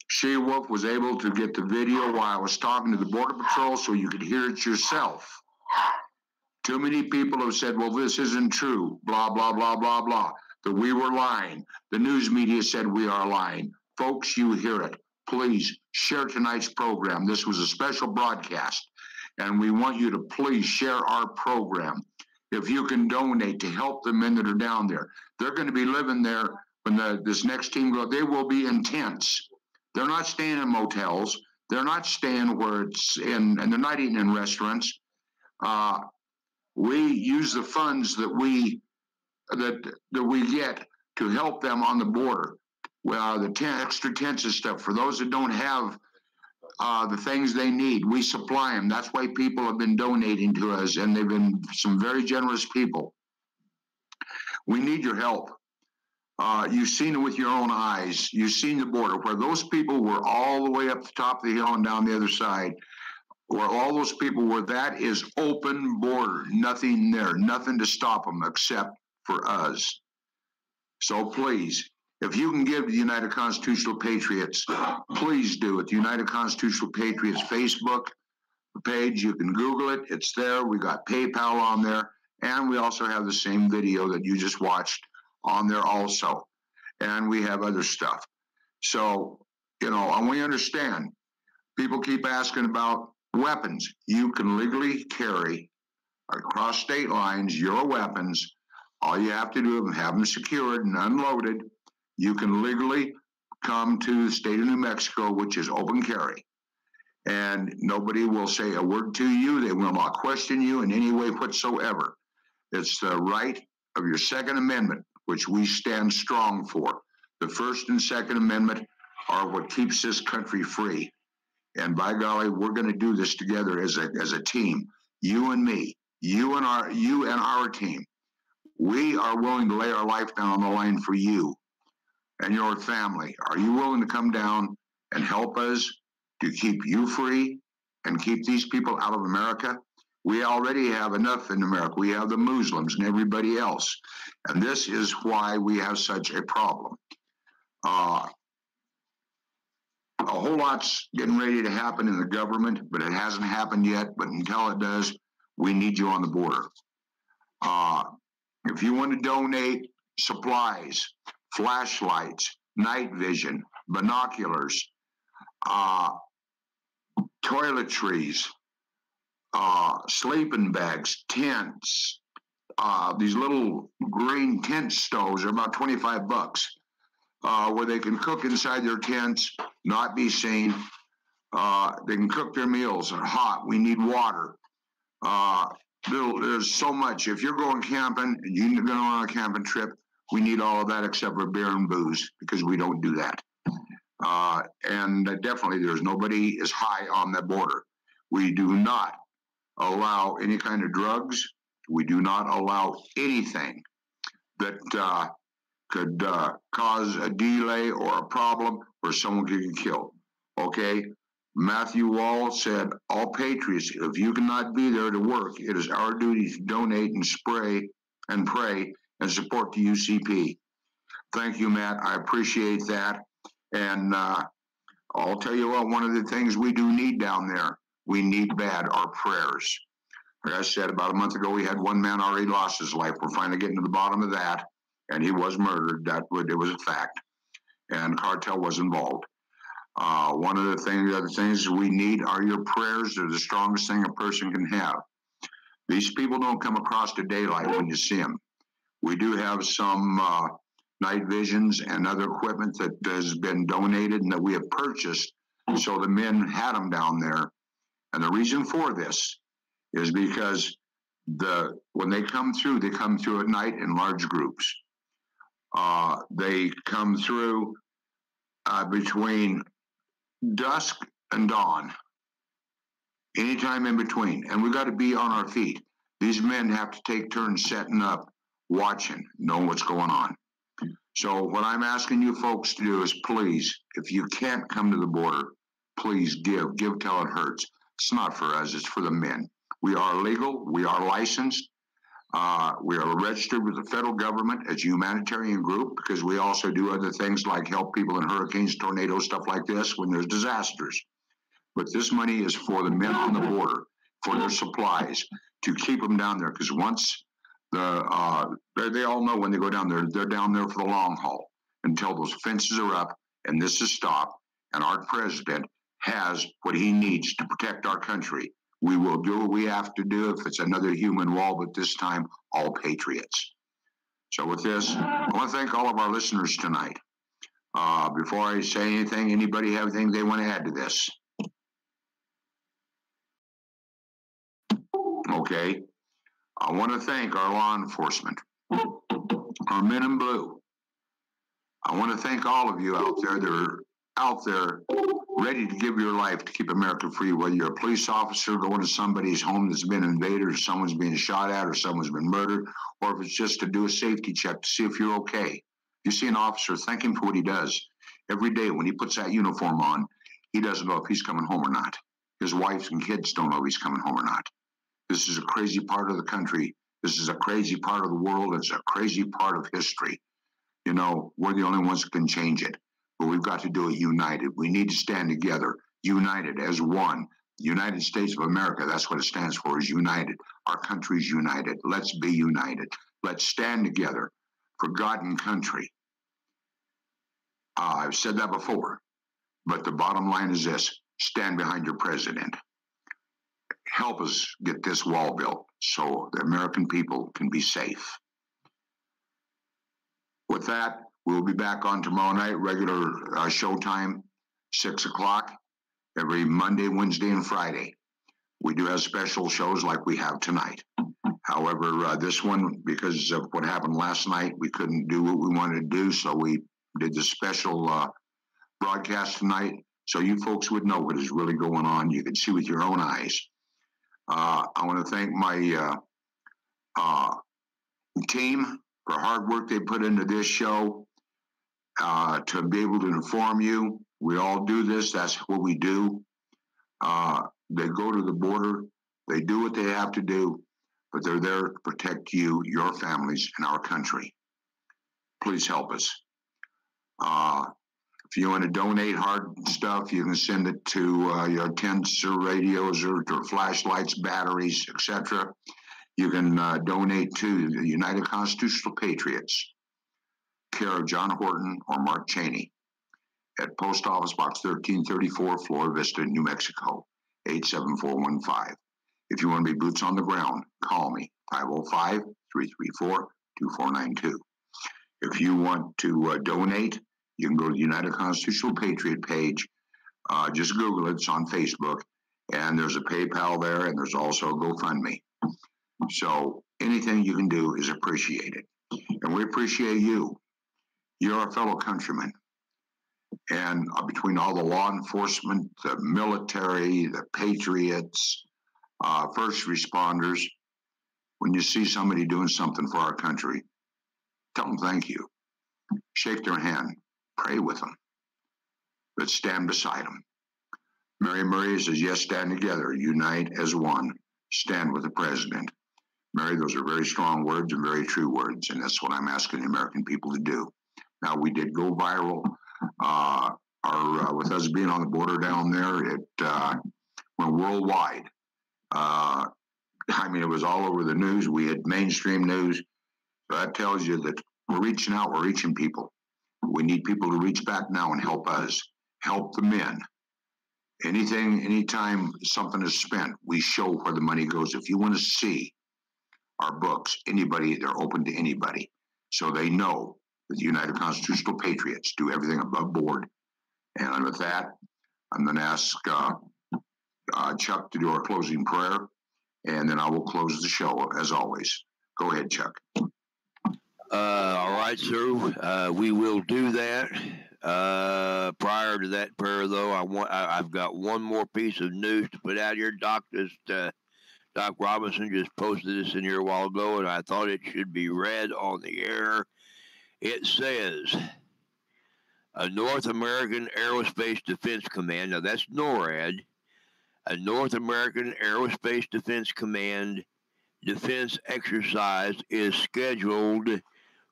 She-Wolf was able to get the video while I was talking to the Border Patrol so you could hear it yourself. Too many people have said, well, this isn't true, blah, blah, blah, blah, blah, that we were lying. The news media said we are lying. Folks, you hear it. Please share tonight's program. This was a special broadcast, and we want you to please share our program. If you can donate to help the men that are down there, they're going to be living there when this next team goes. They will be in tents. They're not staying in motels. They're not staying where it's in, and they're not eating in restaurants. We use the funds that we get to help them on the border. Well, the extra tents and stuff for those that don't have the things they need, we supply them. That's why people have been donating to us, and they've been some very generous people. We need your help. You've seen it with your own eyes. You've seen the border where those people were all the way up the top of the hill and down the other side, where all those people were. That is open border, nothing there, nothing to stop them except for us. So please, if you can give to the United Constitutional Patriots, please do it. The United Constitutional Patriots Facebook page, you can Google it. It's there. We got PayPal on there, and we also have the same video that you just watched on there also. And we have other stuff. So, and we understand. People keep asking about weapons. You can legally carry across state lines your weapons. All you have to do is have them secured and unloaded. You can legally come to the state of New Mexico, which is open carry. And nobody will say a word to you. They will not question you in any way whatsoever. It's the right of your Second Amendment, which we stand strong for. The First and Second Amendment are what keeps this country free. And by golly, we're going to do this together as a team. You and me, you and our team. We are willing to lay our life down on the line for you and your family. Are you willing to come down and help us to keep you free and keep these people out of America? We already have enough in America. We have the Muslims and everybody else. And this is why we have such a problem. A whole lot's getting ready to happen in the government, but it hasn't happened yet. But until it does, we need you on the border. If you want to donate supplies, flashlights, night vision, binoculars, toiletries, sleeping bags, tents, these little green tent stoves are about $25, where they can cook inside their tents, not be seen. They can cook their meals. They're hot. We need water. There's so much. If you're going camping and you're going on a camping trip, we need all of that except for beer and booze, because we don't do that. And definitely there's nobody is high on the border. We do not allow any kind of drugs. We do not allow anything that could cause a delay or a problem where someone could get killed. Okay? Matthew Wall said, all patriots, if you cannot be there to work, it is our duty to donate and spray and pray and support the UCP. Thank you, Matt. I appreciate that. And I'll tell you what, one of the things we do need down there, we need bad, our prayers. Like I said, about a month ago, we had one man already lost his life. We're finally getting to the bottom of that, and he was murdered. It was a fact, and cartel was involved. One of the other things we need are your prayers. They're the strongest thing a person can have. These people don't come across to daylight when you see them. We do have some night visions and other equipment that has been donated and that we have purchased, so the men had them down there. And the reason for this is because when they come through at night in large groups. They come through between dusk and dawn, anytime in between, and we got to be on our feet. These men have to take turns setting up, watching, knowing what's going on. So what I'm asking you folks to do is, please, if you can't come to the border, please give till it hurts. It's not for us, it's for the men. We are legal, we are licensed, we are registered with the federal government as a humanitarian group, because we also do other things like help people in hurricanes, tornadoes, stuff like this when there's disasters. But this money is for the men on the border, for their supplies, to keep them down there, because once they all know when they go down there, they're down there for the long haul until those fences are up and this is stopped and our president has what he needs to protect our country. We will do what we have to do if it's another human wall, but this time, all patriots. So with this, I want to thank all of our listeners tonight. Before I say anything, anybody have anything they want to add to this? Okay. I want to thank our law enforcement, our men in blue. I want to thank all of you out there that are out there ready to give your life to keep America free, whether you're a police officer going to somebody's home that's been invaded, or someone's being shot at, or someone's been murdered, or if it's just to do a safety check to see if you're okay. If you see an officer, thank him for what he does. Every day when he puts that uniform on, he doesn't know if he's coming home or not. His wife and kids don't know if he's coming home or not. This is a crazy part of the country. This is a crazy part of the world. It's a crazy part of history. You know, we're the only ones that can change it. But we've got to do it united. We need to stand together, united as one. The United States of America, that's what it stands for, is united. Our country is united. Let's be united. Let's stand together for God and country. I've said that before, but the bottom line is this: stand behind your president. Help us get this wall built so the American people can be safe. With that, we'll be back on tomorrow night, regular show time, 6 o'clock, every Monday, Wednesday, and Friday. We do have special shows like we have tonight. However, this one, because of what happened last night, we couldn't do what we wanted to do, so we did the special broadcast tonight, so you folks would know what is really going on. You can see with your own eyes. I want to thank my team for hard work they put into this show. To be able to inform you, we all do this. That's what we do. They go to the border. They do what they have to do, but they're there to protect you, your families, and our country. Please help us. If you want to donate hard stuff, you can send it to your tents or radios or to flashlights, batteries, etc. You can donate to the United Constitutional Patriots, care of John Horton or Mark Cheney, at Post Office Box 1334, Flora Vista, New Mexico, 87415. If you want to be boots on the ground, call me, 505-334-2492. If you want to donate, you can go to the United Constitutional Patriot page. Just Google it. It's on Facebook. And there's a PayPal there, and there's also a GoFundMe. So anything you can do is appreciated. And we appreciate you. You're our fellow countrymen. And between all the law enforcement, the military, the patriots, first responders, when you see somebody doing something for our country, tell them thank you. Shake their hand. Pray with them. But stand beside them. Mary Murray says, yes, stand together. Unite as one. Stand with the president. Mary, those are very strong words and very true words, and that's what I'm asking the American people to do. Now, we did go viral. With us being on the border down there, it went worldwide. I mean, it was all over the news. We had mainstream news. So that tells you that we're reaching out. We're reaching people. We need people to reach back now and help us, help the men. Anytime something is spent, we show where the money goes. If you want to see our books, anybody, they're open to anybody. So they know that the United Constitutional Patriots do everything above board. And with that, I'm going to ask Chuck to do our closing prayer, and then I will close the show, as always. Go ahead, Chuck. All right, sir. We will do that. Prior to that prayer, though, I've got one more piece of news to put out here. Doc Robinson just posted this in here a while ago, and I thought it should be read on the air. It says, a North American Aerospace Defense Command, now that's NORAD, a North American Aerospace Defense Command defense exercise is scheduled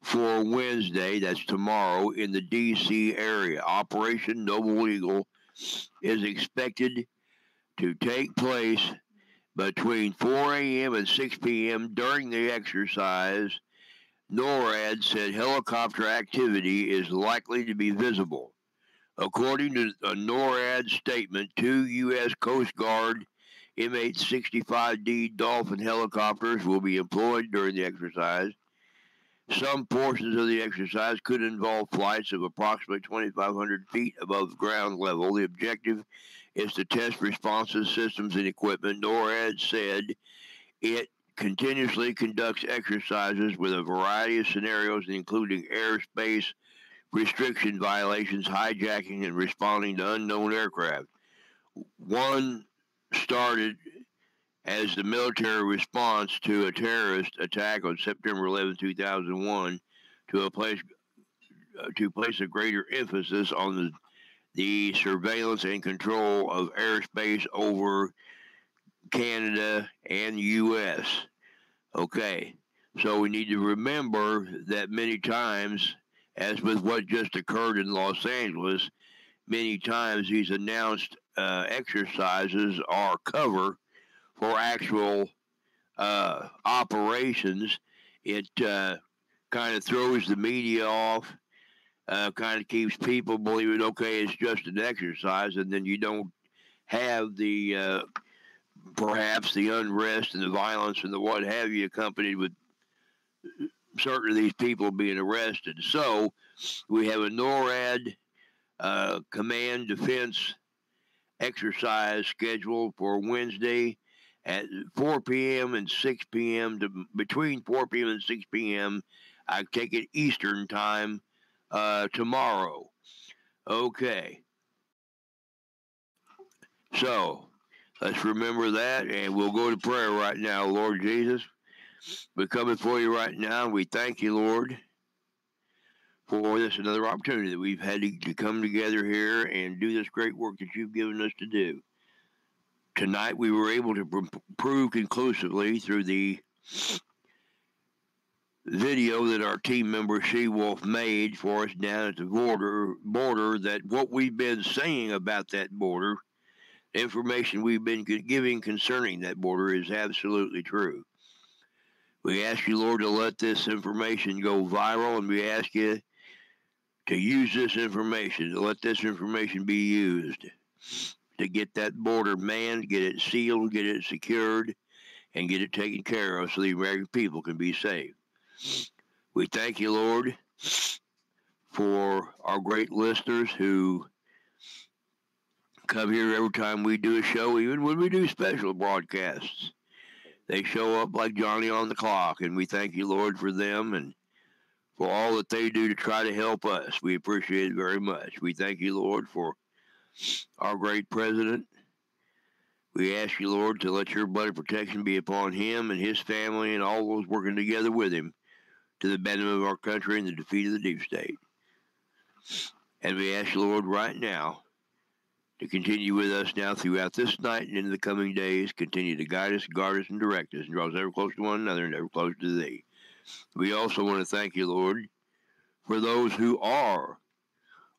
for Wednesday, that's tomorrow, in the D.C. area. Operation Noble Eagle is expected to take place between 4 a.m. and 6 p.m. During the exercise. NORAD said helicopter activity is likely to be visible. According to a NORAD statement, 2 U.S. Coast Guard MH-65D Dolphin helicopters will be employed during the exercise. Some portions of the exercise could involve flights of approximately 2,500 feet above ground level. The objective is to test responsive systems and equipment. NORAD said it continuously conducts exercises with a variety of scenarios, including airspace restriction violations, hijacking, and responding to unknown aircraft. One started as the military response to a terrorist attack on September 11, 2001, to place a greater emphasis on the surveillance and control of airspace over Canada and U.S. Okay, so we need to remember that many times, as with what just occurred in Los Angeles, many times these announced exercises are cover for actual operations. It kind of throws the media off, kind of keeps people believing, okay, it's just an exercise, and then you don't have the perhaps the unrest and the violence and the what have you accompanied with certain of these people being arrested. So we have a NORAD command defense exercise scheduled for Wednesday at 4 p.m. and 6 p.m. between 4 p.m. and 6 p.m. I take it Eastern time tomorrow. Okay. So let's remember that, and we'll go to prayer right now. Lord Jesus, we come before you right now, and we thank you, Lord, for this another opportunity that we've had to come together here and do this great work that you've given us to do. Tonight we were able to prove conclusively through the video that our team member She-Wolf made for us down at the border that what we've been saying about that border, information we've been giving concerning that border, is absolutely true. We ask you, Lord, to let this information go viral, and we ask you to use this information, to let this information be used to get that border manned, get it sealed, get it secured, and get it taken care of so the American people can be saved. We thank you, Lord, for our great listeners who come here every time we do a show, even when we do special broadcasts. They show up like Johnny on the clock, and we thank you, Lord, for them and for all that they do to try to help us. We appreciate it very much. We thank you, Lord, for our great president. We ask you, Lord, to let your blood of protection be upon him and his family and all those working together with him to the betterment of our country and the defeat of the deep state. And we ask you, Lord, right now, to continue with us now throughout this night and into the coming days, continue to guide us, guard us, and direct us, and draw us ever closer to one another and ever closer to thee. We also want to thank you, Lord, for those who are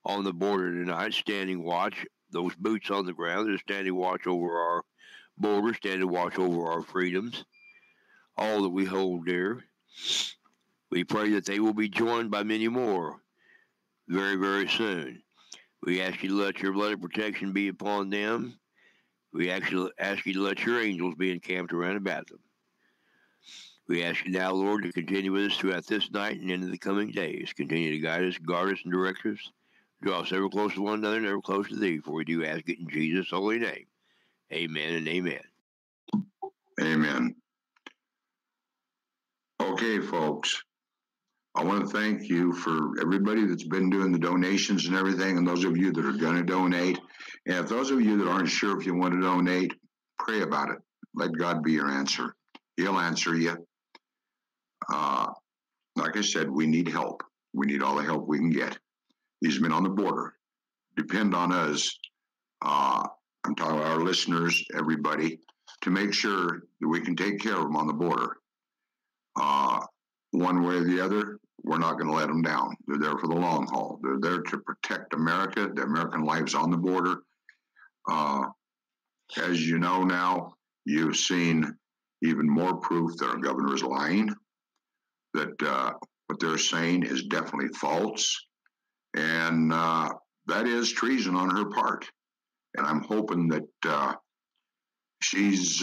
on the border tonight, standing watch, those boots on the ground that are standing watch over our border, standing watch over our freedoms, all that we hold dear. We pray that they will be joined by many more very, very soon. We ask you to let your blood of protection be upon them. We actually ask you to let your angels be encamped around about them. We ask you now, Lord, to continue with us throughout this night and into the coming days. Continue to guide us, guard us, and direct us. Draw us ever closer to one another and ever closer to thee, for we do ask it in Jesus' holy name. Amen and amen. Amen. Okay, folks. I want to thank you for everybody that's been doing the donations and everything, and those of you that are going to donate. And if those of you that aren't sure if you want to donate, pray about it. Let God be your answer. He'll answer you. Like I said, we need help. We need all the help we can get. These men on the border depend on us. I'm talking about our listeners, everybody, to make sure that we can take care of them on the border. One way or the other, we're not going to let them down. They're there for the long haul. They're there to protect America, the American lives on the border. As you know now, you've seen even more proof that our governor is lying, that what they're saying is definitely false, and that is treason on her part. And I'm hoping that she's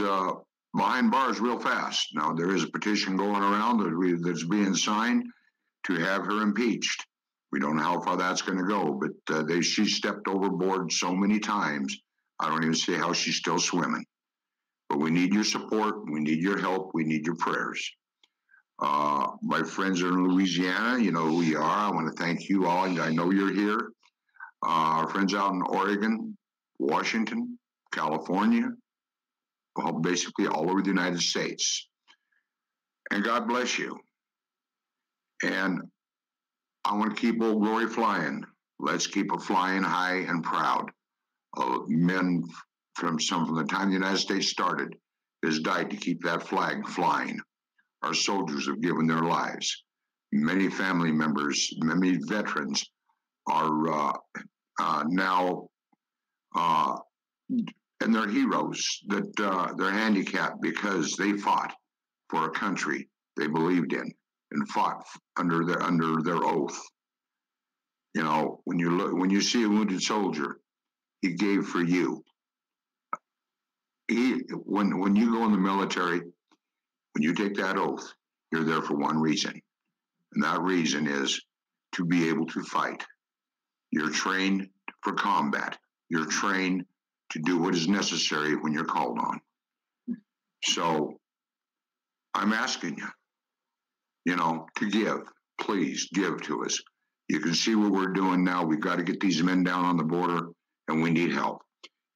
behind bars real fast. Now, there is a petition going around that's being signed to have her impeached. We don't know how far that's going to go, but she stepped overboard so many times, I don't even see how she's still swimming. But we need your support. We need your help. We need your prayers. My friends are in Louisiana. You know who we are. I want to thank you all. I know you're here. Our friends out in Oregon, Washington, California, well, basically all over the United States. And God bless you. And I want to keep Old Glory flying. Let's keep it flying high and proud. Men from the time the United States started has died to keep that flag flying. Our soldiers have given their lives. Many family members, many veterans are now, and they're heroes, that they're handicapped because they fought for a country they believed in and fought under their oath. You know, when you see a wounded soldier, he gave for you. When you go in the military, when you take that oath, you're there for one reason. And that reason is to be able to fight. You're trained for combat. You're trained to do what is necessary when you're called on. So I'm asking you, to give. Please give to us. You can see what we're doing now. We've got to get these men down on the border, and we need help.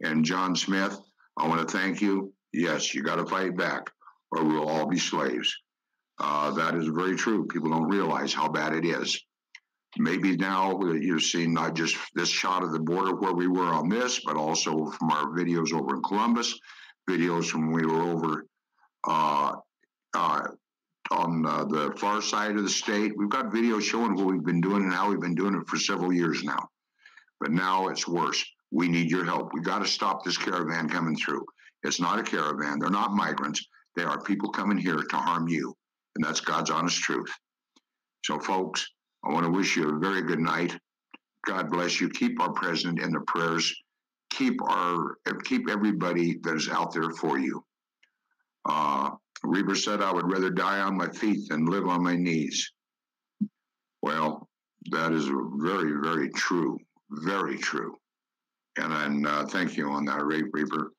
And John Smith, I want to thank you. Yes, you got to fight back, or we'll all be slaves. That is very true. People don't realize how bad it is. Maybe now you've seen not just this shot of the border where we were on this, but also from our videos over in Columbus, videos from when we were over on the far side of the state. We've got videos showing what we've been doing and how we've been doing it for several years now. But now it's worse. We need your help. We got to stop this caravan coming through. It's not a caravan. They're not migrants. They are people coming here to harm you. And that's God's honest truth. So, folks, I want to wish you a very good night. God bless you. Keep our president in the prayers. Keep everybody that is out there for you. Reber said, I would rather die on my feet than live on my knees. Well, that is very, very true. Very true. And thank you on that, Reber.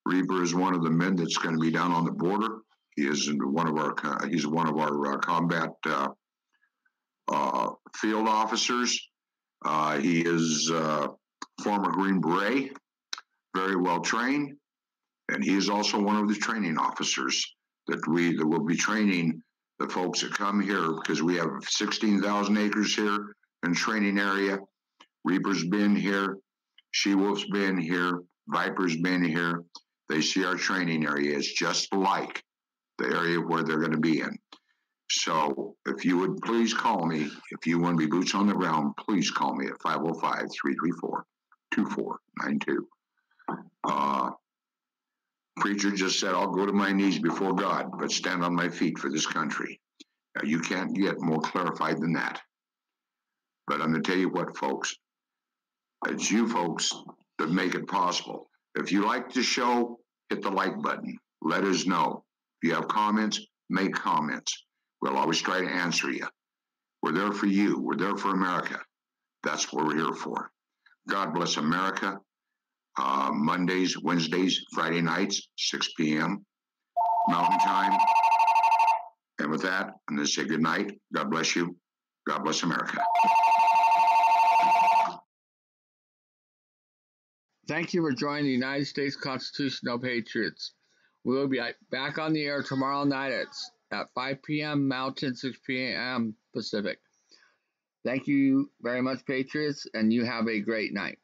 Reber is one of the men that's going to be down on the border. He is one of our combat field officers. He is former Green Beret, very well trained. And he is also one of the training officers that will be training the folks that come here, because we have 16,000 acres here in training area. Reaper's been here, She-Wolf's been here, Viper's been here. They see our training area is just like the area where they're going to be in. So if you would please call me, if you want to be boots on the ground, please call me at 505-334-2492. Preacher just said, I'll go to my knees before God, but stand on my feet for this country. Now, you can't get more clarified than that. But I'm going to tell you what, folks. It's you folks that make it possible. If you like the show, hit the like button. Let us know. If you have comments, make comments. We'll always try to answer you. We're there for you. We're there for America. That's what we're here for. God bless America. Mondays, Wednesdays, Friday nights, 6 p.m. Mountain Time. And with that, I'm going to say good night. God bless you. God bless America. Thank you for joining the United States Constitutional Patriots. We will be back on the air tomorrow night at 5 p.m. Mountain, 6 p.m. Pacific. Thank you very much, Patriots, and you have a great night.